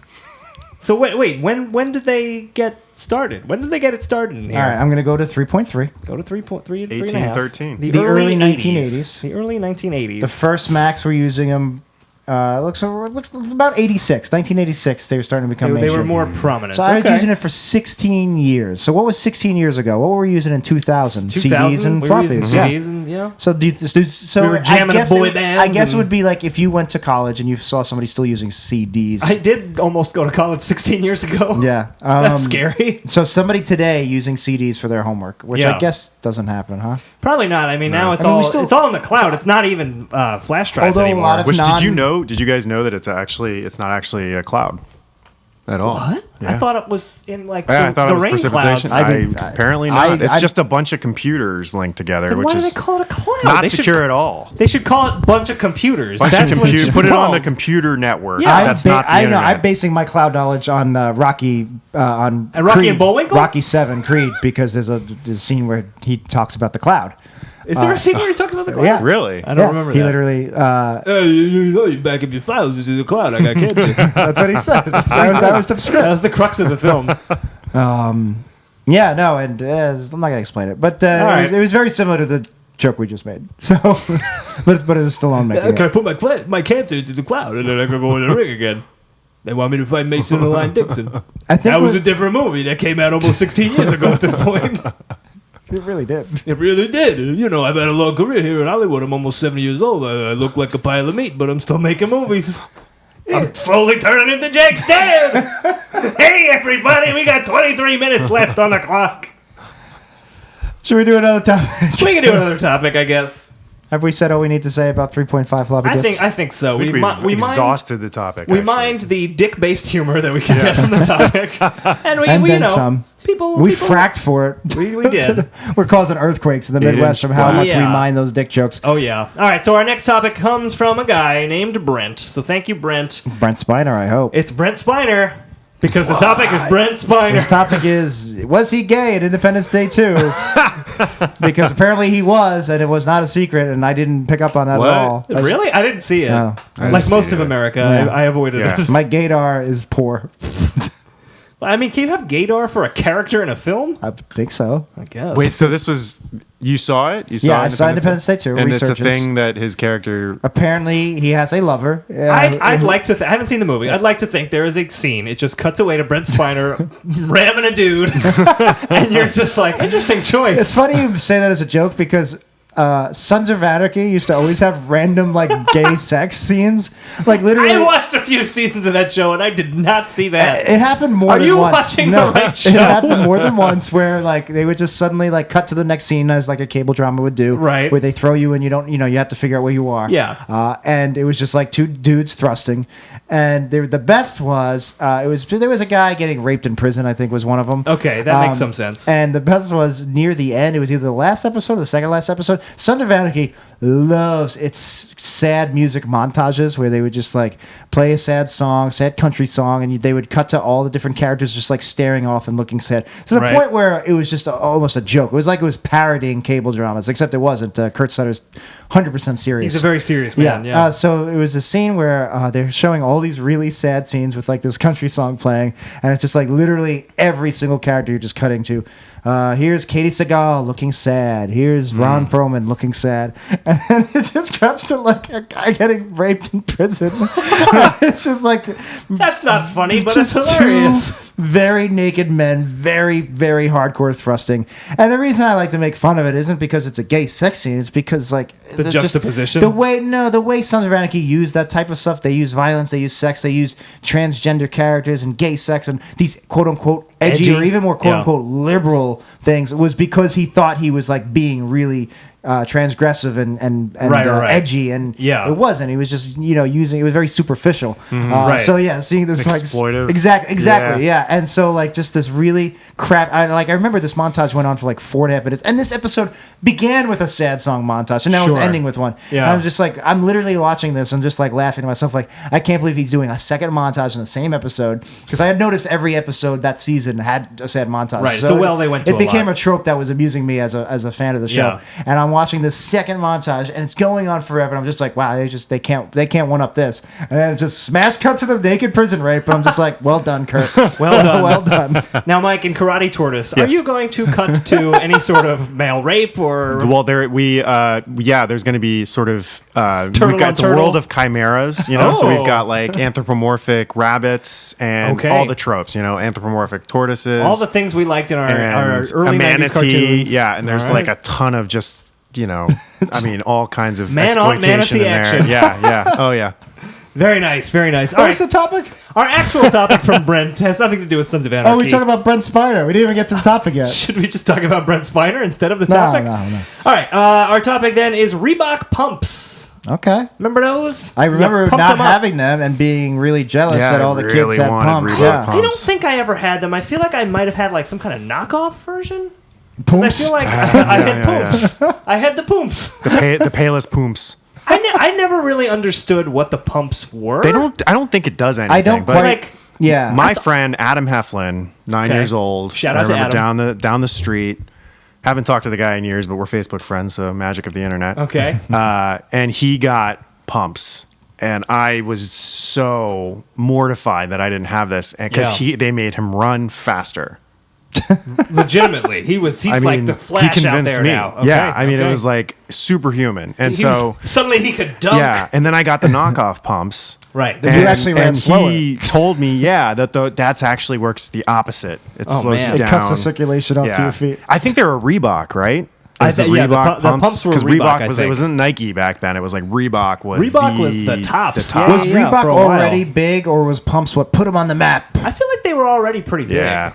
So wait. When did they get started? When did they get it started in here? All right, I'm going to go to 3.3. Go to 3.3. 1813. The early 1980s. 1980s. The early 1980s. The first Macs were using them. Looks about 86, 1986. They were starting to become. They were more prominent. So I was using it for 16 years. So what was 16 years ago? What were we using in 2000? 2000? CDs and We were using floppies. CDs and, yeah. So We were jamming a boy bands I guess it and- would be like if you went to college and you saw somebody still using CDs. I did almost go to college 16 years ago. Yeah, That's scary. So somebody today using CDs for their homework, which Yeah. I guess doesn't happen, huh? Probably not. I mean, now it's I mean, we all still- it's all in the cloud. It's not even flash drives Although a anymore. lot of Which non- did you guys know that it's not actually a cloud at all? What? Yeah. I thought it was in like Yeah, I the thought it was rain precipitation. clouds. Apparently not. It's just a bunch of computers linked together, Then which why do is they call it a cloud? not They secure should, at all. They should call it bunch of computers. Bunch That's of what it should put be it on called. the computer network. Yeah. That's not the internet. I'm basing my cloud knowledge on Rocky on And Rocky Creed, and Bullwinkle? Rocky 7 Creed because there's a scene where he talks about the cloud. Is there a scene where he talks about the cloud? Yeah. Really? I don't remember He that. literally you back up your files into the cloud. I got cancer. that's what he said. that was the script. That was the crux of the film. Yeah, no, and I'm not gonna explain it, but right. it was very similar to the joke we just made. So, but it was still on making. Can I put my cancer into the cloud and then I can go in the ring again? They want me to fight Mason and Line Dixon. I think That was a different movie that came out almost 16 years ago at this point. It really did. It really did. You know, I've had a long career here in Hollywood. I'm almost 70 years old. I look like a pile of meat, but I'm still making movies. I'm slowly turning into Jake Stan. Hey, everybody, we got 23 minutes left on the clock. Should we do another topic? We can do another topic, I guess. Have we said all we need to say about 3.5 floppy disks? I think so. We've exhausted the topic. We actually. mind the dick-based humor that we can get from the topic, and we and then you know, some. People. We fracked for it. We did. We're causing earthquakes in the Midwest from how much we mind those dick jokes. Oh yeah. All right. So our next topic comes from a guy named Brent. So thank you, Brent. Brent Spiner, I hope. It's Brent Spiner. Because the topic is Brent Spiner. His topic is, was he gay at Independence Day 2? Because apparently he was, and it was not a secret, and I didn't pick up on that What? at all. Really? I didn't see it. No. I Like didn't most see of it. America, Yeah. I avoided Yeah. it. My gaydar is poor. I mean, can you have gaydar for a character in a film? I think so. I guess. Wait, so this was you saw it? You saw Yeah, I saw Independence Day too. and it's a Resurgence. thing that his character. Apparently, he has a lover. I'd like to. I haven't seen the movie. I'd like to think there is a scene. It just cuts away to Brent Spiner ramming a dude, and you're just like, interesting choice. It's funny you say that as a joke because Sons of Anarchy used to always have random like gay sex scenes. Like literally, I watched a few seasons of that show, and I did not see that. it happened more Are than you once. watching the right show? It happened more than once where like they would just suddenly like cut to the next scene as like a cable drama would do. Right. Where they throw you and you don't, you have to figure out where you are. Yeah. And it was just like two dudes thrusting. And the best was there was a guy getting raped in prison, I think was one of them. Okay, that makes some sense. And the best was near the end. It was either the last episode or the second last episode. Sons of Anarchy loves its sad music montages where they would just like play a sad song, sad country song, and they would cut to all the different characters just like staring off and looking sad. To the Right. point where it was just almost a joke. It was like it was parodying cable dramas, except it wasn't. Kurt Sutter's 100% serious. He's a very serious man. Yeah. So it was a scene where they're showing all these really sad scenes with like this country song playing, and it's just like literally every single character you're just cutting to. Here's Katie Seagal looking sad. Here's Ron Perlman looking sad, and then it just cuts to like a guy getting raped in prison. It's just like That's not funny, but it's just hilarious. two very naked men, very, very hardcore thrusting. And the reason I like to make fun of it isn't because it's a gay sex scene. It's because like The juxtaposition? the way Sons of Anarchy use that type of stuff. They use violence, they use sex, they use transgender characters and gay sex and these quote unquote edgy or even more quote unquote liberal things. It was because he thought he was like being really transgressive and Right. edgy, and Yeah. it wasn't. He was just using. It was very superficial. Right. So yeah, seeing this Exploitive. like exactly, yeah. And so like just this really crap. I remember this montage went on for like 4.5 minutes, and this episode began with a sad song montage, and now it's Sure. ending with one. Yeah. And I'm just like, I'm literally watching this and just like laughing to myself, like I can't believe he's doing a second montage in the same episode, because I had noticed every episode that season had a sad montage. Right, So it's a well they went to It a became lot. a trope that was amusing me as a fan of the show, Yeah. and I'm watching this second montage, and it's going on forever. And I'm just like, wow, they can't one up this. And then it just smash cut to the naked prison rape. And I'm just like, well done, Kurt. Well done. well done. Now, Mike, in Karate Tortoise, are Yes. you going to cut to any sort of male rape or? Well, there's going to be sort of we've on got the turtle? world of chimeras, so Oh. we've got like anthropomorphic rabbits and Okay. all the tropes, anthropomorphic tortoises, All the things we liked in our and early a 90s manatee, cartoons. yeah, and there's All right. like a ton of just I mean, all kinds of Man on exploitation manatee in there. action. Yeah, oh yeah. Very nice, very nice. All What's right, the topic? our actual topic from Brent has nothing to do with Sons of Anarchy. Oh, we talk about Brent Spiner. We didn't even get to the topic yet. Should we just talk about Brent Spiner instead of the No, topic? no. All right, our topic then is Reebok pumps. Okay. Remember those? I remember You pumped not them up. having them and being really jealous Yeah, that I all the really kids had wanted pumps. Reebok Yeah. pumps. I don't think I ever had them. I feel like I might have had like some kind of knockoff version. 'Cause Pumps? I feel like I had yeah, pumps. I had the pumps. The palest pooms. I never really understood what the pumps were. I don't think it does anything. I don't but quite. like- Yeah. My friend Adam Heflin, 9 Okay. years old. Shout I out to remember Adam. down the street. Haven't talked to the guy in years, but we're Facebook friends, so magic of the internet. Okay. And he got pumps, and I was so mortified that I didn't have this, because Yeah. they made him run faster. Legitimately, he's like the Flash he out convinced there me. now. Yeah, Okay, I mean, okay. it was like superhuman, and He was- so. suddenly he could dunk. Yeah, and then I got the knockoff pumps. Right. And, You actually ran and slower. he told me, that's actually works the opposite. It Oh, slows man. you It down. cuts the circulation up to your feet. I think they were Reebok, right? It was yeah, the pumps were because Reebok, I was think. it wasn't Nike back then. It was like Reebok was the tops. top. Yeah, Was yeah, Reebok for a while. already big, or was pumps what put them on the map? I feel like they were already pretty big. Yeah.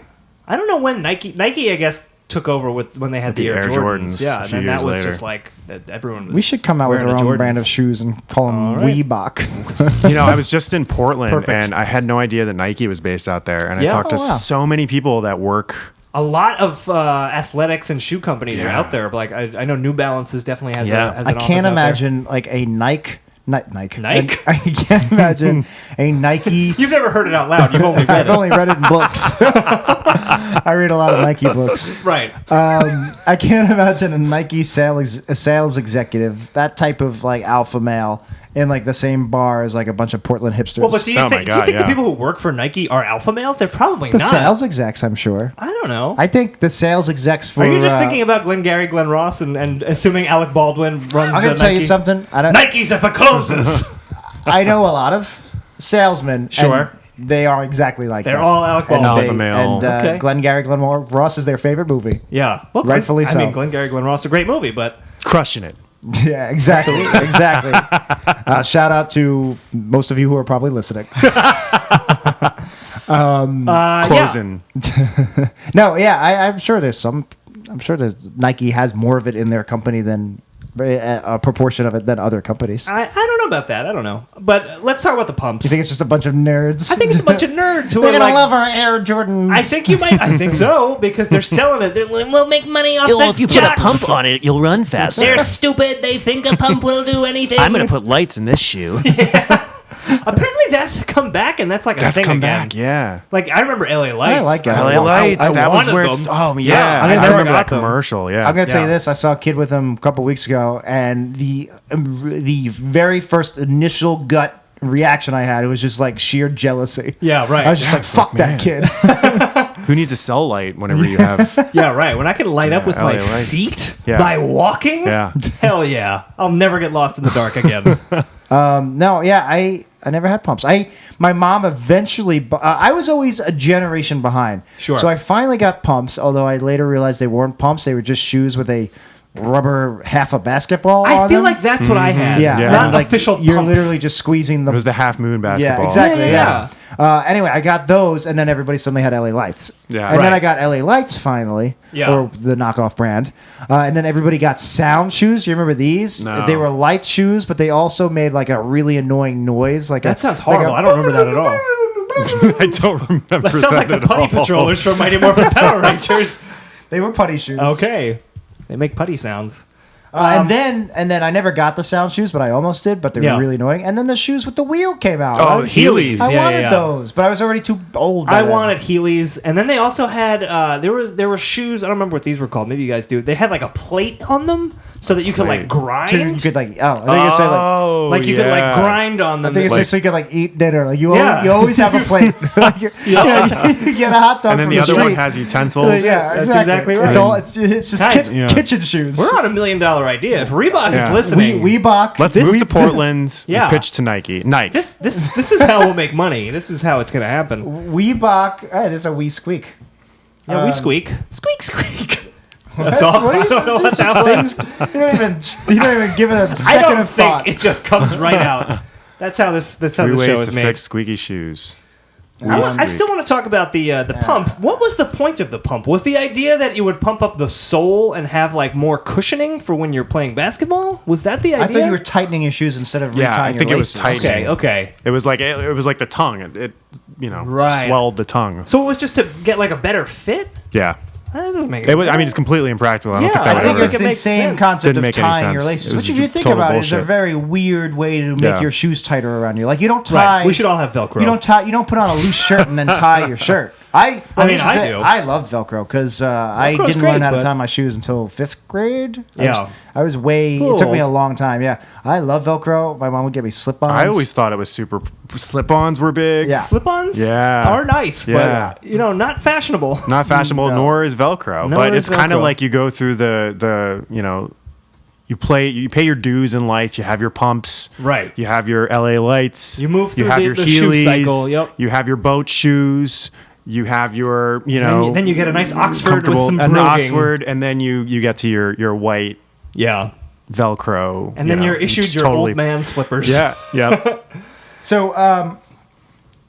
I don't know when Nike I guess took over when they had the Air Jordans. Yeah, a and few then that years was later. just like everyone was We should come out with wearing our the own brand Jordans. of shoes and call them All right. Reebok. I was just in Portland Perfect. and I had no idea that Nike was based out there. And I Yeah? talked to Oh, wow. so many people that work. A lot of athletics and shoe companies are Yeah. out there. Like I know New Balances definitely has Yeah. has I an office can't out there. imagine like a Nike. Nike? I can't imagine a Nike. You've never heard it out loud. You've only read I've it. only read it in books. I read a lot of Nike books. Right. I can't imagine a Nike sales executive, that type of like alpha male, in like the same bar as like a bunch of Portland hipsters. Well, but do you Oh my think, God, the yeah. people who work for Nike are alpha males? They're probably the not. sales execs, I'm sure. I don't know. I think the sales execs for. Are you just thinking about Glengarry Glen Ross and assuming Alec Baldwin runs I'm the gonna tell you Nike? something. I don't. Nike's are for closers. I know a lot of salesmen. Sure. And they are exactly like They're that. all Alec And Baldwin. Alpha male. And Okay. Glengarry Glen Ross is their favorite movie. Yeah. Well, Rightfully so. I mean, Glengarry Glen Ross is a great movie, but Crushing it. Yeah, exactly. Exactly. Shout out to most of you who are probably listening. Closing. No, yeah, I'm sure there's some. I'm sure Nike has more of it in their company than a proportion of it than other companies. I don't know about that. I don't know. But let's talk about the pumps. You think it's just a bunch of nerds? I think it's a bunch of nerds who They're are gonna like, love our Air Jordans. I think you might. I think so because they're selling it. They're like, we'll make money off Well, the if you put a jocks. pump on it, you'll run faster. They're stupid. They think a pump will do anything. I'm going to put lights in this shoe. Apparently that's come back, and that's like a That's thing come again. back, yeah. Like I remember LA Lights. I like it. LA Lights, I that was wanted where them. it's. Oh, Yeah, yeah. I I never remember that got them. commercial, yeah. I'm gonna tell you Yeah. this. I saw a kid with him a couple weeks ago, and the very first initial gut reaction I had, it was just like sheer jealousy. Yeah, right. I was just Yeah, like, "Fuck man. that kid." Who needs a cell light whenever you have. Yeah, right. When I can light up with LA my Lights. feet Yeah. by walking, Yeah. hell yeah. I'll never get lost in the dark again. No, yeah, I never had pumps. My mom eventually. I was always a generation behind. Sure. So I finally got pumps. Although I later realized they weren't pumps; they were just shoes with a rubber half a basketball. I on feel them. like that's what I had. Yeah, Yeah. Not and, like, official You're pumps. literally just squeezing the. It was the half moon basketball. Yeah, exactly. Yeah. Anyway, I got those, and then everybody suddenly had LA Lights. Yeah. And then Right. I got LA Lights finally, Yeah. or the knockoff brand. And then everybody got sound shoes. You remember these? No. They were light shoes, but they also made like a really annoying noise. Like That sounds horrible. I don't remember that at all. I don't remember That sounds like the at Putty all. Patrollers from Mighty Morphin Power Rangers. They were putty shoes. Okay. They make putty sounds. And then I never got the sound shoes, but I almost did. But they Yeah. were really annoying. And then the shoes with the wheel came out. Oh, Heelys. I Yeah, wanted yeah. those, but I was already too old. by I then. wanted Heelys, and then they also had there were shoes. I don't remember what these were called. Maybe you guys do. They had like a plate on them so that you could like grind. So you could like I think you say like. Oh, like you could like yeah. grind on them. I think it's Like- just so you can like eat dinner. Like Yeah. you always have a plate. Like, you get a hot dog And then from the other street. one has utensils. Yeah, That's exactly. exactly right. It's all it's just Guys, yeah. kitchen shoes. we're on $1 million idea. If Reebok Yeah. is listening, Reebok. Let's move to Portland Yeah. and pitch to Nike. Nike. this is how we'll make money. This is how it's gonna happen. Reebok. Hey, there's a wee squeak. Yeah, we squeak, squeak. That's What? all. What are I you- don't know what that was. You don't even give it a I second don't of think thought. it just comes right out. That's how this how Three the show ways is to made. fix squeaky shoes. I still want to talk about the pump. What was the point of the pump? Was the idea that you would pump up the sole and have like more cushioning for when you're playing basketball? Was that the idea? I thought you were tightening your shoes instead of Yeah, retying I think your it was laces. tightening. Okay. It was like the tongue. It Right. swelled the tongue. So it was just to get like a better fit? Yeah. That doesn't make It was. I mean, it's completely impractical. I don't Yeah, think that I would think ever. it's it the makes same sense. concept Didn't of make any tying your sense. laces, It was which if you think total about it, is a bullshit. very weird way to make Yeah. your shoes tighter around you. Like you don't tie. Right. We should all have Velcro. You don't put on a loose shirt and then tie your shirt. I mean, I do. I loved Velcro because I Velcro's didn't great, learn how to but- tie my shoes until 5th grade. Yeah. I was way. a little It took me a old. long time. Yeah, I love Velcro. My mom would get me slip-ons. I always thought it was super. Slip-ons were big. Yeah. Slip-ons Yeah. are nice, Yeah. but not fashionable. Not fashionable, No. nor is Velcro. Nor but is it's kind of Velcro. like you go through the you pay your dues in life. You have your pumps. Right. You have your LA Lights. You move through have the- your the shoe Heelys. cycle, yep. You have your boat shoes. You have your Then you get a nice Oxford with comfortable some an broguing. Oxford, and then you get to your white Yeah. Velcro. And then you're issued it's your old man slippers. Yeah. Yeah. So,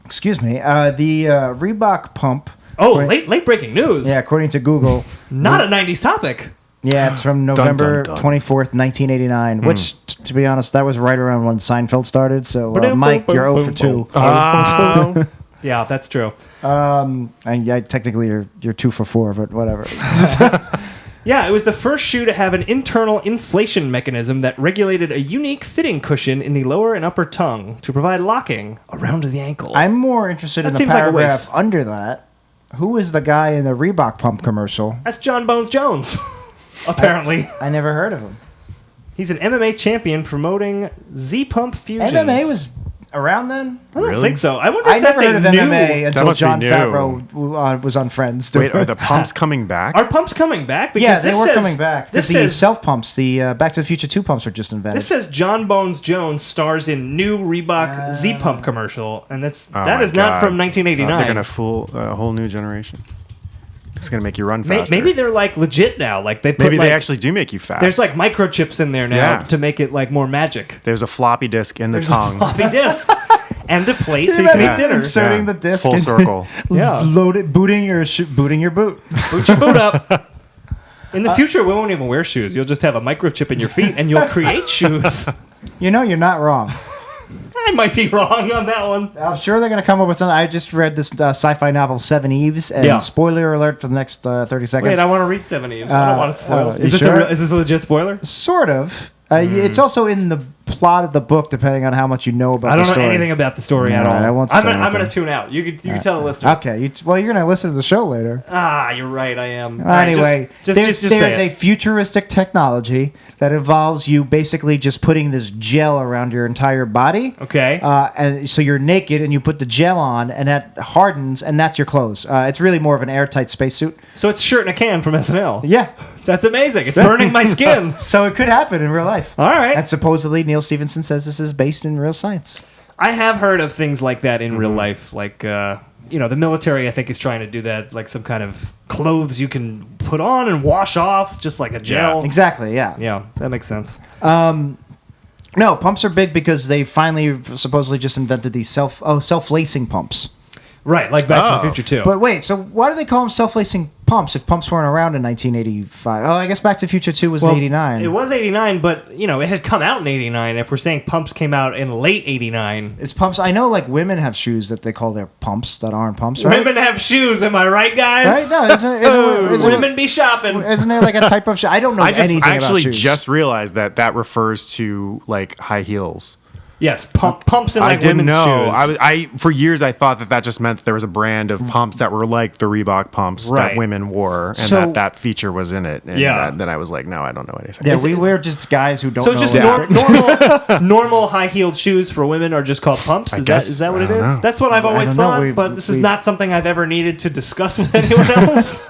excuse me. The Reebok pump. Oh, According- late breaking news. Yeah, according to Google. Not a 90s topic. Yeah, it's from November dun. 24th, 1989, which, to be honest, that was right around when Seinfeld started. So, Mike, you're 0 for 2. Yeah, that's true. And yeah, technically you're 2 for 4, but whatever. Yeah, it was the first shoe to have an internal inflation mechanism that regulated a unique fitting cushion in the lower and upper tongue to provide locking around the ankle. I'm more interested That in the seems like a paragraph waste. under that. Who is the guy in the Reebok pump commercial? That's John Bones Jones, apparently. I never heard of him. He's an MMA champion promoting Z-Pump Fusions. MMA was around then? I don't Really? think so. I wonder if I that's never heard of new... MMA until must be Jon new. Favreau was on Friends. Wait, are the pumps coming back? Are pumps coming back? Because Yeah, they this were says- coming back. This The says, self pumps, the Back to the Future 2 pumps were just invented. this says John Bones Jones stars in new Reebok Z-Pump commercial, and that my is not God. from 1989. They're going to fool a whole new generation. It's going to make you run faster. Maybe they're like legit now. Like they put Maybe like, they actually do make you fast. There's like microchips in there now Yeah. to make it like more magic. There's a floppy disk in the tongue. Floppy disk and a plate so you can eat dinner. Inserting the disc Full and circle. Yeah. load it, booting your boot. Boot your boot up. In the future, we won't even wear shoes. You'll just have a microchip in your feet, and you'll create shoes. You know, you're not wrong. I might be wrong on that one. I'm sure they're going to come up with something. I just read this sci-fi novel, Seven Eves, and Yeah. spoiler alert for the next 30 seconds. Wait, I want to read 7 Eves. I don't want it spoiled. you Is this sure? is this a legit spoiler? Sort of. It's also in the plot of the book, depending on how much you know about I the don't know story. anything about the story at All all. right, I won't I'm say gonna anything. tune out. You can tell the listeners. Okay, well, you're going to listen to the show later. Ah, you're right. I am. All right, Anyway, just there's say a futuristic technology that involves you basically just putting this gel around your entire body. Okay. And so you're naked and you put the gel on and that hardens and that's your clothes. It's really more of an airtight spacesuit. So it's shirt in a can from SNL. Yeah. That's amazing. It's burning my skin. So it could happen in real life. All right. And supposedly Neil Stephenson says this is based in real science. I have heard of things like that in real life. Like, the military, I think, is trying to do that. Like some kind of clothes you can put on and wash off, just like a gel. Exactly, yeah. Yeah, that makes sense. No, pumps are big because they finally supposedly just invented these self-lacing pumps. Right, like Back to the Future too. But wait, so why do they call them self-lacing pumps if pumps weren't around in 1985? Oh, I guess Back to the Future 2 was in 89. It was 89, but, it had come out in 89. If we're saying pumps came out in late 89. It's pumps. I know, like, women have shoes that they call their pumps that aren't pumps, right? Women have shoes, am I right, guys? Right? No, isn't Women be shopping. isn't there, like, a type of shoe? I don't know anything about actually shoes. just realized that refers to like high heels. Yes, pumps in I like didn't women's know. shoes. I for years I thought that just meant that there was a brand of pumps that were like the Reebok pumps Right. that women wore, and So- that feature was in it. And Yeah. then I was like, no, I don't know anything. Yeah, we're just guys who don't So know. just anything. normal high-heeled shoes for women are just called pumps? Is that what it I don't is? know. That's what I've always don't know. thought, We- but this is we- not something I've ever needed to discuss with anyone else.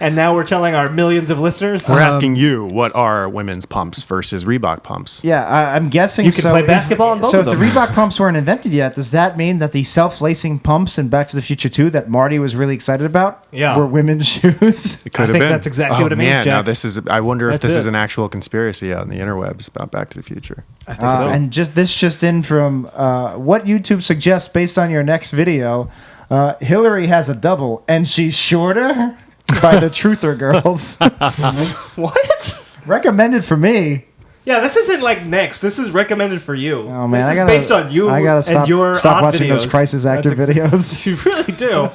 And now we're telling our millions of listeners. We're asking you, what are women's pumps versus Reebok pumps? Yeah, I'm guessing You can play basketball in both So of if the them. Reebok pumps weren't invented yet, does that mean that the self-lacing pumps in Back to the Future 2 that Marty was really excited about Yeah. were women's shoes? It could have think been. that's exactly what it means, Man, now Jack. this is. I wonder if That's this is it. an actual conspiracy out in the interwebs about Back to the Future. I think so. And just in from what YouTube suggests based on your next video, Hillary has a double and she's shorter by the Truther Girls. What? Recommended for me. Yeah, this isn't like next. This is recommended for you. Oh man, this I is gotta, based on you I gotta and your stop odd watching videos. those crisis actor That's videos. You really do.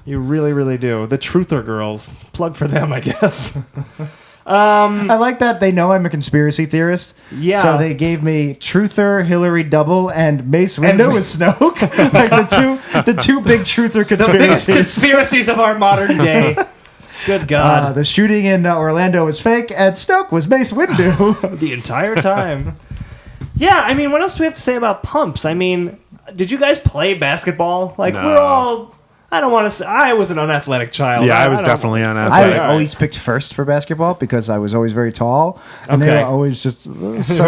You really, really do. The Truther Girls. Plug for them, I guess. I like that they know I'm a conspiracy theorist. Yeah. So they gave me Truther, Hillary Double, and Mace Windu with Snoke. Like the two big Truther The biggest conspiracies. conspiracies of our modern day. Good God. The shooting in Orlando was fake, and Snoke was Mace Windu. The entire time. Yeah, I mean, what else do we have to say about pumps? I mean, did you guys play basketball? Like, No. we're all... I don't want to say... I was an unathletic child. Yeah, I was don't- definitely on I was that. always picked first for basketball because I was always very tall, and they Okay. were always just so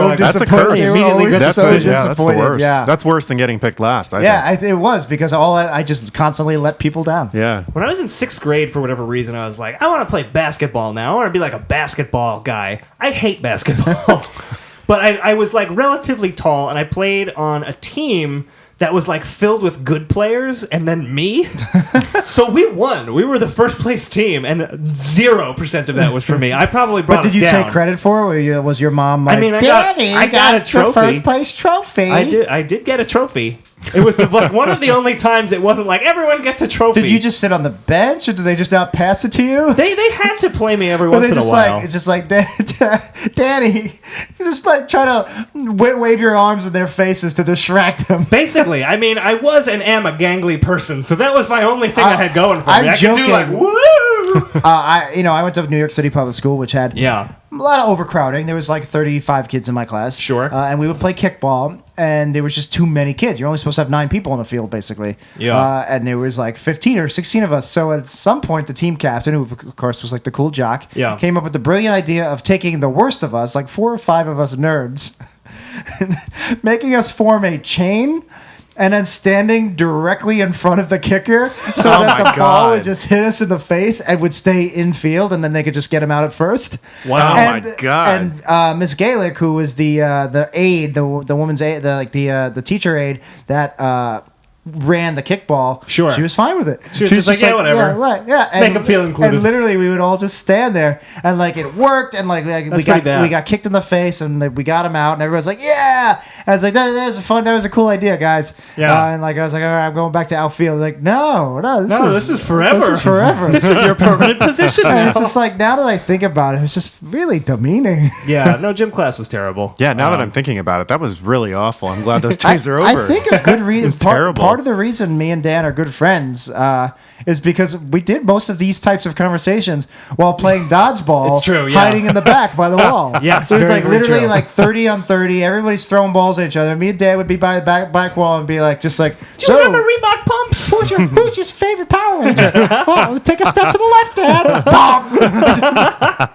like, That's a disappointed. curse. They were Immediately always that's so a- disappointed. That's the worst. Yeah, That's worse than getting picked last. I yeah, think. it was because I just constantly let people down. Yeah. When I was in 6th grade, for whatever reason, I was like, I want to play basketball now. I want to be like a basketball guy. I hate basketball. But I was like relatively tall, and I played on a team that was like filled with good players, and then me. So we won. We were the first place team, and 0% of that was for me. I probably brought But did us you down. take credit for it? Or was your mom like, I mean, I Daddy, got a trophy. the first place trophy? I did get a trophy. It was like one of the only times it wasn't like everyone gets a trophy. Did you just sit on the bench, or did they just not pass it to you? They had to play me every Or once they in a just while. like it's just like Danny, you just like try to wave your arms in their faces to distract them. Basically, exactly. I mean, I was and am a gangly person, so that was my only thing I had going for me. I'm I could do like, joking. woo! I went to New York City Public School, which had Yeah. a lot of overcrowding. There was like 35 kids in my class. Sure. And we would play kickball, and there was just too many kids. You're only supposed to have 9 people on the field, basically. Yeah. And there was like 15 or 16 of us. So at some point, the team captain, who of course was like the cool jock, Yeah. came up with the brilliant idea of taking the worst of us, like 4 or 5 of us nerds, making us form a chain. And then standing directly in front of the kicker so that the ball would just hit us in the face and would stay in field, and then they could just get him out at first. Wow. And, my God. And Miss Gaelic, who was the aide, the woman's aide, the teacher aide that ran the kickball. Sure. She was fine with it. She was just like, yeah, whatever. Yeah, right, yeah. Make 'em feel included. And literally, we would all just stand there, and like it worked, and like we pretty bad. got kicked in the face, and like, we got him out, and everyone's like, yeah. And it's like that was a cool idea, guys. Yeah. And like I was like, all right, I'm going back to outfield. Like, no, This is forever. This is forever. This is your permanent position And now. it's just like, now that I think about it, it's just really demeaning. Yeah, no, gym class was terrible. Yeah, now that I'm thinking about it, that was really awful. I'm glad those days are over. I think a good reason, It's terrible. part of the reason me and Dan are good friends is because we did most of these types of conversations while playing dodgeball. It's true, yeah. Hiding in the back by the wall. Yes, it was very, like very literally true. like 30 on 30. Everybody's throwing balls at each other. Me and Dan would be by the back wall and be like, just like, Do you remember Reebok pumps? who's your favorite Power Ranger? Oh, take a step to the left, Dad. Bop.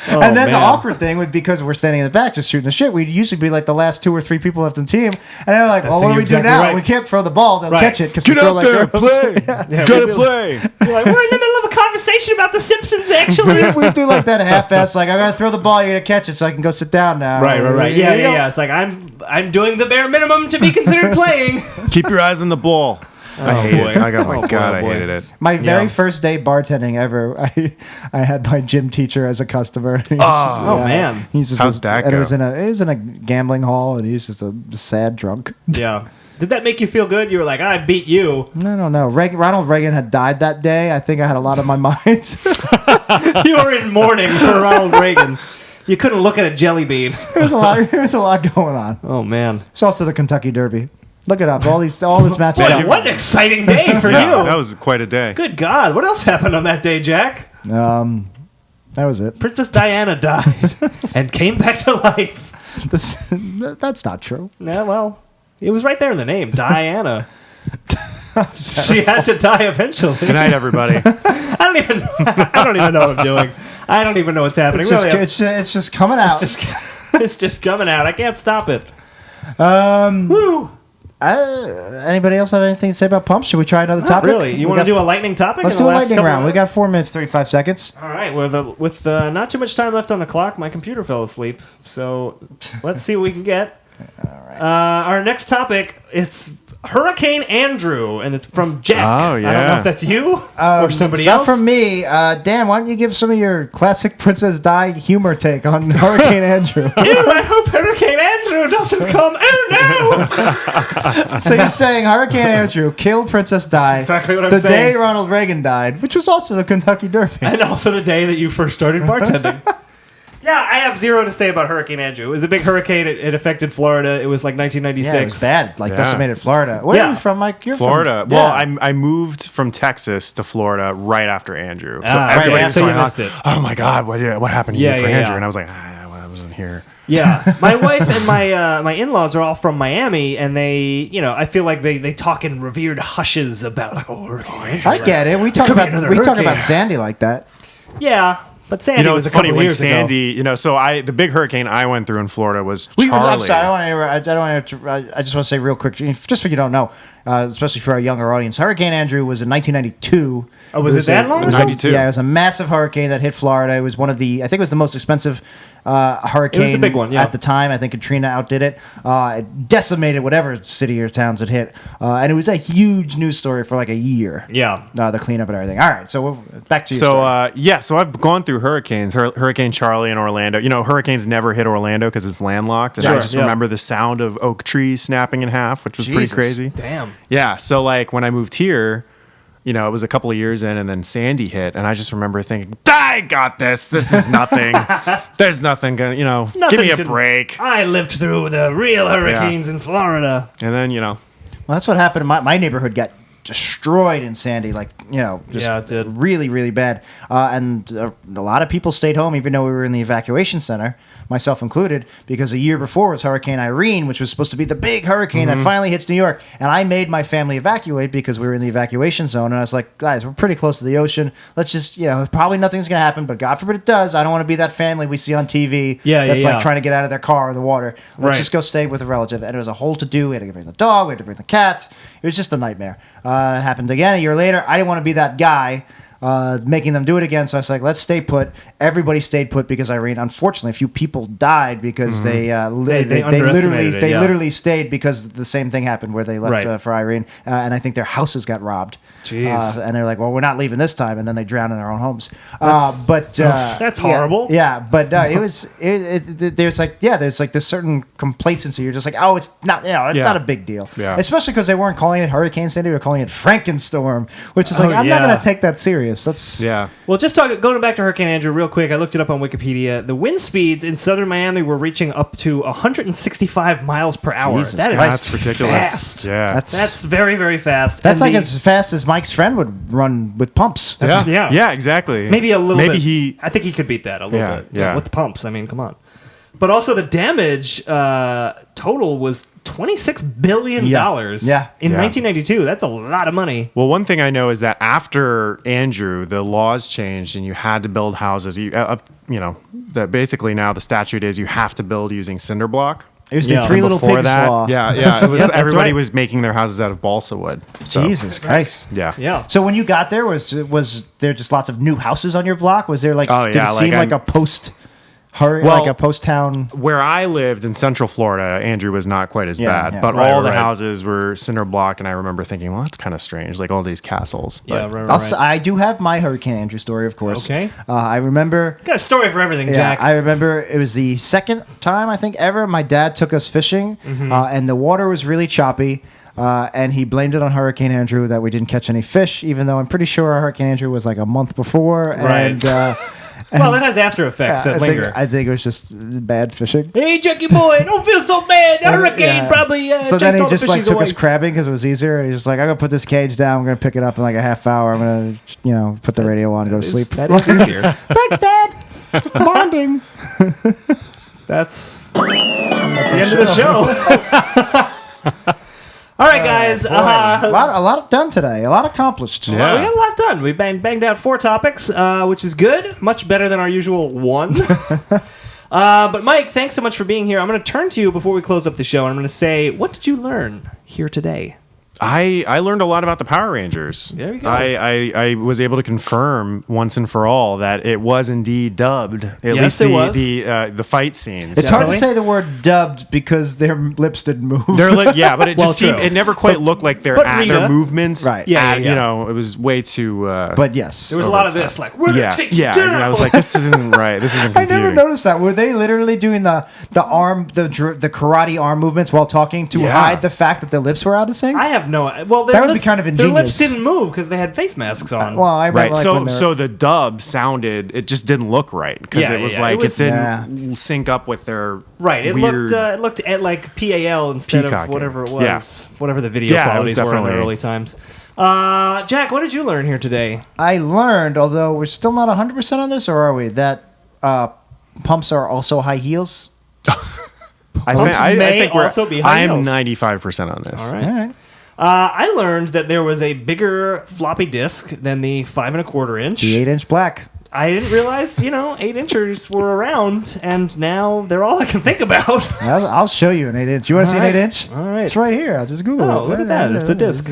And then the man. awkward thing would, because we're standing in the back just shooting the shit, we'd usually be like the last 2 or 3 people left in the team. And they're like, well, what do we do exactly now? right. We can't throw the ball. They'll Right. catch it because Get we throw out like there, girls. play. Yeah, Gotta we'd be- play. You're like, we're in the middle of a conversation about The Simpsons, actually. We do like that half-ass, like, I gotta throw the ball, you're gonna catch it so I can go sit down now. Right. Yeah. It's like I'm doing the bare minimum to be had playing. Keep your eyes on the ball. I hate boy. it. I got Oh, my boy, God, oh, I boy. hated it. My very Yeah. first day bartending ever, I had my gym teacher as a customer. Oh, man. He's just How'd that and go? it was in a gambling hall, and he's just a sad drunk. Yeah. Did that make you feel good? You were like, I beat you. I don't know. Ronald Reagan had died that day. I think I had a lot on my mind. You were in mourning for Ronald Reagan. You couldn't look at a jelly bean. There was a lot going on. Oh man. It's also the Kentucky Derby. Look it up. All this matches. What an exciting day for Yeah, you. that was quite a day. Good God. What else happened on that day, Jack? That was it. Princess Diana died and came back to life. That's not true. Yeah, well, it was right there in the name, Diana. She had to die eventually. Good night, everybody. I don't even know what I'm doing. I don't even know what's happening. It's just coming out. It's just coming out. I can't stop it. Woo. Anybody else have anything to say about pumps? Should we try another Not topic? really. You want to do a lightning topic? Let's in do the a last lightning couple round. We minutes? got 4 minutes, 35 seconds. All right. With not too much time left on the clock, my computer fell asleep. So let's see what we can get. All right. Our next topic, it's Hurricane Andrew, and it's from Jack. Oh, I don't know yeah. if that's you or somebody It's not else. from me. Dan, why don't you give some of your classic Princess Di humor take on Hurricane Andrew? Ew, I hope Hurricane Andrew doesn't come. Oh, no! So you're saying Hurricane Andrew killed Princess Di That's exactly what I'm the saying. day Ronald Reagan died, which was also the Kentucky Derby. And also the day that you first started bartending. Yeah, I have zero to say about Hurricane Andrew. It was a big hurricane. It affected Florida. It was like 1996. Yeah, it was bad. Like Yeah. decimated Florida. Where are Yeah. you from, Mike? You're Florida. From, Well, yeah. I moved from Texas to Florida right after Andrew. So Ah, everybody right, was so you going on, missed it. oh my God, what happened to Yeah, you for yeah, Andrew? yeah. And I was like, I wasn't here. Yeah, my wife and my in-laws are all from Miami, and they, I feel like they talk in revered hushes about like, Hurricane Andrew. I get it. We talk could be about another talk hurricane. about Sandy like that. Yeah, but Sandy was It's a couple funny when years ago. Sandy, the big hurricane I went through in Florida was I'm Charlie. sorry. I don't want to. I just want to say real quick, just so you don't know, especially for our younger audience. Hurricane Andrew was in 1992. Oh, was it that long ago? 92. Yeah, it was a massive hurricane that hit Florida. It was one of the, I think it was the most expensive hurricane It was a big one, yeah. at the time. I think Katrina outdid it. It decimated whatever city or towns it hit. And it was a huge news story for like a year. Yeah. The cleanup and everything. All right, so back to you. So I've gone through hurricanes, Hurricane Charlie in Orlando. Hurricanes never hit Orlando because it's landlocked. And I Sure, just yeah. remember the sound of oak trees snapping in half, which was pretty Jesus. crazy. Damn. Yeah. So like when I moved here, it was a couple of years in and then Sandy hit. And I just remember thinking, I got this. This is nothing. There's nothing going to, give me a Nothing break. I lived through the real hurricanes in Florida. And then, Well, that's what happened. My neighborhood got destroyed in Sandy, like, just Yeah, it did. really, really bad. And a lot of people stayed home, even though we were in the evacuation center, myself included, because a year before was Hurricane Irene, which was supposed to be the big hurricane that finally hits New York. And I made my family evacuate because we were in the evacuation zone. And I was like, guys, we're pretty close to the ocean. Let's just, probably nothing's going to happen, but God forbid it does. I don't want to be that family we see on TV that's like trying to get out of their car or the water. Let's just go stay with a relative. And it was a whole to-do. We had to bring the dog. We had to bring the cats. It was just a nightmare. Happened again a year later. I didn't want to be that guy making them do it again. So I was like, let's stay put. Everybody stayed put because Irene. Unfortunately, a few people died because they literally stayed because the same thing happened where they left for Irene, and I think their houses got robbed. Jeez. And they're like, well, we're not leaving this time, and then they drowned in their own homes. That's horrible. Yeah, but there's like this certain complacency. You're just like, oh, it's not not a big deal. Yeah. Especially because they weren't calling it Hurricane Sandy, they were calling it Frankenstorm, which is like, I'm not going to take that serious. Well, just going back to Hurricane Andrew real quick, I looked it up on Wikipedia. The wind speeds in southern Miami were reaching up to 165 miles per hour. Jesus That's ridiculous. Fast. Yeah. That's very, very fast. That's like as fast as Mike's friend would run with pumps. Yeah, exactly. Maybe a little bit. He... I think he could beat that a little bit. Yeah. With the pumps. I mean, come on. But also the damage total was $26 billion in 1992. That's a lot of money. Well, one thing I know is that after Andrew, the laws changed and you had to build houses. That basically now the statute is you have to build using cinder block. It was the Three Little Pigs law. Yeah. It was everybody was making their houses out of balsa wood. So, Jesus Christ. Yeah. So when you got there, was there just lots of new houses on your block? Was there did it seem like a post town? Where I lived in Central Florida, Andrew was not quite as bad, but all the houses were cinder block, and I remember thinking, well, that's kind of strange, like all these castles. But I do have my Hurricane Andrew story, of course. Okay. I remember. Got a story for everything, Jack. I remember it was the second time I think ever my dad took us fishing, and the water was really choppy. And he blamed it on Hurricane Andrew that we didn't catch any fish, even though I'm pretty sure Hurricane Andrew was like a month before. Right. Well, it has after effects that linger. I think it was just bad fishing. Hey, Jackie boy, don't feel so bad. The hurricane probably. So then he just took us crabbing because it was easier. And he's just like, I'm gonna put this cage down. I'm gonna pick it up in like a half hour. I'm gonna put the radio on and go to sleep. That is easier. Thanks, Dad. Bonding. That's the end of the show. All right, guys. A lot done today. A lot accomplished. Yeah. We got a lot done. We banged out 4 topics, which is good. Much better than our usual 1. But Mike, thanks so much for being here. I'm going to turn to you before we close up the show, and I'm going to say, what did you learn here today? I learned a lot about the Power Rangers. There you go. I was able to confirm once and for all that it was indeed dubbed. At least the fight scenes. It's hard to say the word dubbed because their lips didn't move. But it just seemed, it never quite looked like their movements. Right. It was way too. But yes, there was a lot of this. Like, we're gonna take you down. And I was like, this isn't right. This isn't computing. I never noticed that. Were they literally doing the karate arm movements while talking to hide the fact that their lips were out of sync? I have no. Well, that would be kind of ingenious. Their lips didn't move because they had face masks on. So the dub sounded. It just didn't look right because it didn't sync up with their It looked at like PAL instead of whatever it was. Whatever the video qualities were in the early times. Jack, what did you learn here today? I learned, although we're still not 100% on this, or are we? That pumps are also high heels. I think also be high heels. I am 95% on this. All right. I learned that there was a bigger floppy disk than the 5 1/4 inch. The 8-inch black. I didn't realize, 8-inchers were around, and now they're all I can think because I'll show you an 8-inch. You want to see an 8-inch? All right. It's right here. I'll just Google it. Oh, look at that. It's a disc.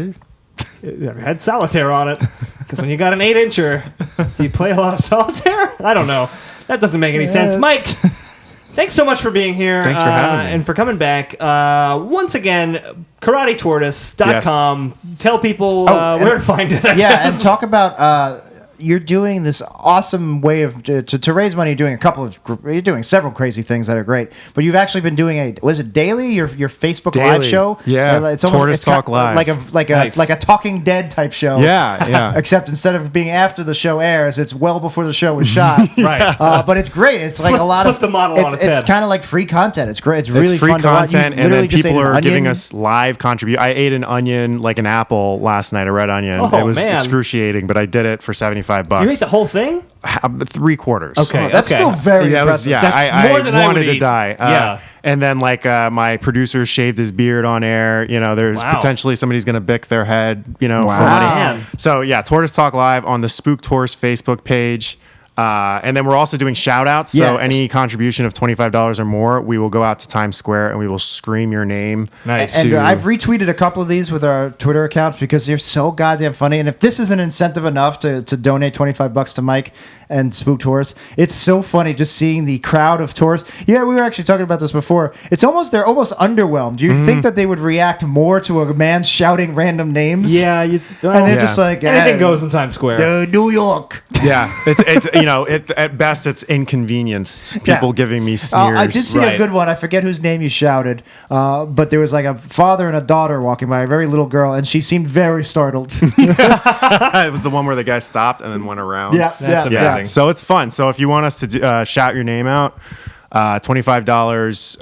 It had solitaire on it. Because when you got an 8-incher, you play a lot of solitaire? I don't know. That doesn't make any sense. Mike, thanks so much for being here. Thanks for having me. And for coming back. Once again, karatetortoise.com. Tell people where to find it. And talk about you're doing this awesome way of to raise money. You're doing several crazy things that are great. But you've actually been doing was it daily? Your Facebook Daily. live show? Yeah, it's Tortoise Talk Live, like a Talking Dead type show. Yeah. Except instead of being after the show airs, it's well before the show was shot. Right. But it's great. It's like a lot flip of the model on its It's head. kind of like free content. It's great. It's really free fun content, to watch. You and then literally just people ate an are giving onion. us live contribute. I ate an onion like an apple last night, a red onion. Oh, it was man. excruciating, but I did it for $75. You ate the whole thing? 3/4. Okay. That's still very That was, impressive. I more than I wanted would to eat. die. Yeah. And then my producer shaved his beard on air. There's Wow. potentially somebody's going to bick their head, for Wow. money. Man. So yeah, Tortoise Talk Live on the Spook Tours Facebook page. And then we're also doing shout outs. So Yeah. any contribution of $25 or more, we will go out to Times Square and we will scream your name. Nice. And to- I've retweeted a couple of these with our Twitter accounts because they're so goddamn funny. And if this is an incentive enough to donate $25 to Mike and Spook Tours, it's so funny just seeing the crowd of tours. Yeah, we were actually talking about this before. They're almost underwhelmed. You think that they would react more to a man shouting random names? Yeah. And they're Yeah. just like anything goes in Times Square. New York. Yeah, it's at best it's inconvenience. People giving me sneers. I did see Right. a good one. I forget whose name you shouted, but there was like a father and a daughter walking by, a very little girl, and she seemed very startled. It was the one where the guy stopped and then went around. That's amazing. Yeah. So it's fun. So if you want us to shout your name out, $25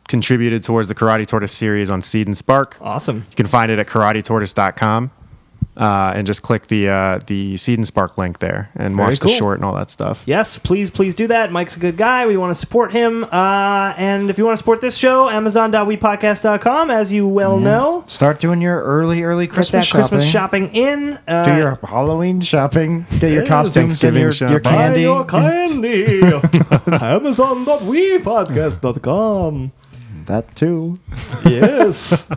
contributed towards the Karate Tortoise series on Seed and Spark. Awesome. You can find it at karatetortoise.com. And just click the Seed and Spark link there and Very watch cool. the short and all that stuff. Yes, please do that. Mike's a good guy. We want to support him. And if you want to support this show, amazon.wepodcast.com, as you well know. Start doing your early Get Christmas that shopping. Christmas shopping in. Do your Halloween shopping. Get your Yes, costumes and your Thanksgiving candy. Buy your candy. Amazon.wepodcast.com. That too. Yes.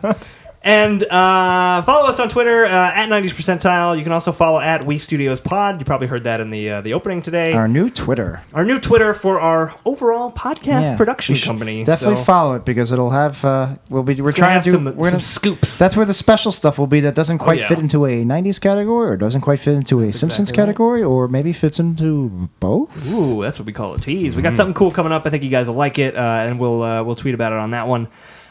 And follow us on Twitter at 90s Percentile. You can also follow at We Studios Pod. You probably heard that in the opening today. Our new Twitter. Our new Twitter for our overall podcast Yeah. production You should company. Definitely So follow it because it'll have. We're it's gonna trying have to do. some We're gonna, scoops. That's where the special stuff will be. That doesn't quite yeah. fit into a '90s category, or doesn't quite fit into a Simpsons exactly right. category, or maybe fits into both. Ooh, that's what we call a tease. We got something cool coming up. I think you guys will like it, and we'll tweet about it on that one.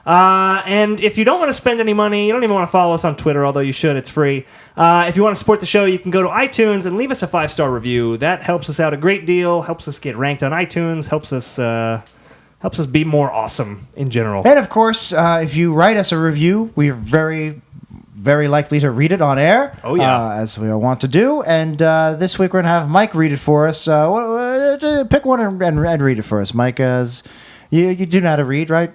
And if you don't want to spend any money, you don't even want to follow us on Twitter, although you should. It's free. If you want to support the show, you can go to iTunes and leave us a 5-star review. That helps us out a great deal. Helps us get ranked on iTunes. Helps us be more awesome in general. And of course, if you write us a review, we are very, very likely to read it on air. Oh, yeah. As we want to do. And this week we're gonna have Mike read it for us. Pick one and read it for us, Mike. You do know how to read, right?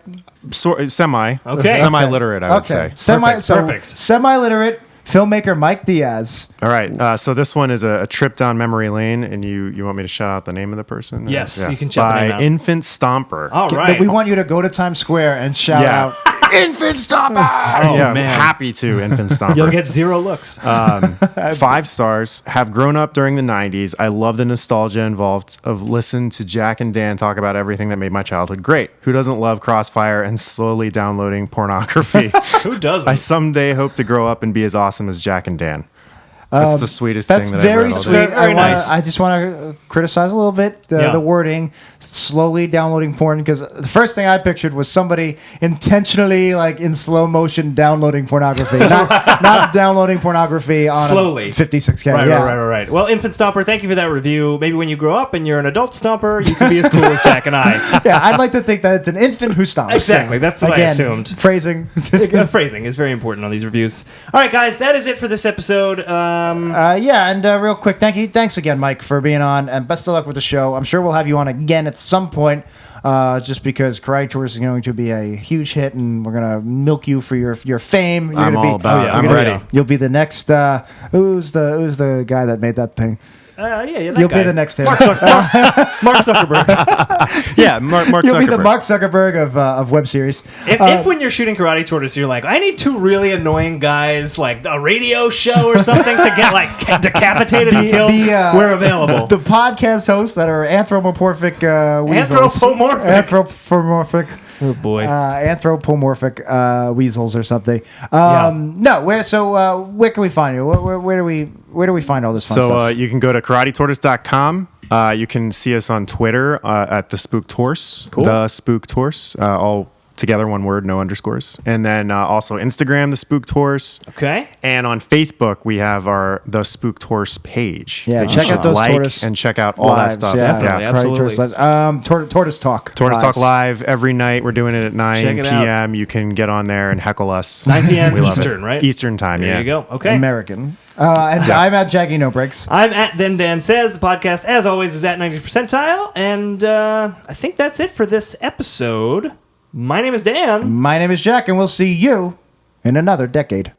Semi. Okay. Semi-literate, I would say. Perfect. Semi-literate filmmaker Mike Diaz. All right. So this one is a trip down memory lane, and you want me to shout out the name of the person? Yes, you can shout the name By out. Infant Stomper. All right. We want you to go to Times Square and shout out Infant Stomper. Oh, yeah, man. happy to, Infant Stomper. You'll get 0 looks. 5 stars. Have grown up during the 90s. I love the nostalgia involved of listen to Jack and Dan talk about everything that made my childhood great. Who doesn't love Crossfire and slowly downloading pornography? Who doesn't? I someday hope to grow up and be as awesome as Jack and Dan. That's the sweetest thing that I've read very all sweet. day. Very nice. I just want to criticize a little bit the wording, slowly downloading porn, because the first thing I pictured was somebody intentionally, like in slow motion, downloading pornography, not downloading pornography on Slowly. a 56K. Right. Well, Infant Stomper, thank you for that review. Maybe when you grow up and you're an adult stomper, you can be as cool as Jack and I. Yeah, I'd like to think that it's an infant who stomps. Exactly, that's what I Again, assumed. Phrasing. Phrasing is very important on these reviews. All right, guys, that is it for this episode. And real quick, thanks again, Mike, for being on, and best of luck with the show. I'm sure we'll have you on again at some point, just because Karate Tortoise is going to be a huge hit, and we're gonna milk you for your fame. I'm all about it. I'm you're ready. gonna- You'll be the next. Who's the guy that made that thing? Yeah, that You'll guy. be the next him. Mark Zuckerberg. Yeah, Mark You'll Zuckerberg. be the Mark Zuckerberg of web series. If when you're shooting Karate Tortoise, you're like, I need 2 really annoying guys, like a radio show or something, to get like decapitated and killed. We're available. The podcast hosts that are anthropomorphic weasels. Anthropomorphic. Anthropomorphic. Oh boy. Anthropomorphic weasels or something. No, where can we find you? Where do we find all this fun stuff? You can go to karatetortoise.com. You can see us on Twitter at the Spook Torse. Cool. The Spook Torse. All together, one word, no underscores. And then also Instagram, the Spook Torse. Okay. And on Facebook, we have the Spook Torse page. Yeah, that you check out should those like Tortoise and check out all lives, that stuff. Definitely, Yeah. absolutely. Tortoise Talk. Tortoise lives. Talk Live every night. We're doing it at 9 Check it out. p.m. You can get on there and heckle us. 9 p.m. We love it. Eastern, right? Eastern time, There yeah. you go. Okay. American. And I'm at Jackie No Breaks. I'm at Then Dan Says. The podcast, as always, is at 90s Percentile. And I think that's it for this episode. My name is Dan. My name is Jack, and we'll see you in another decade.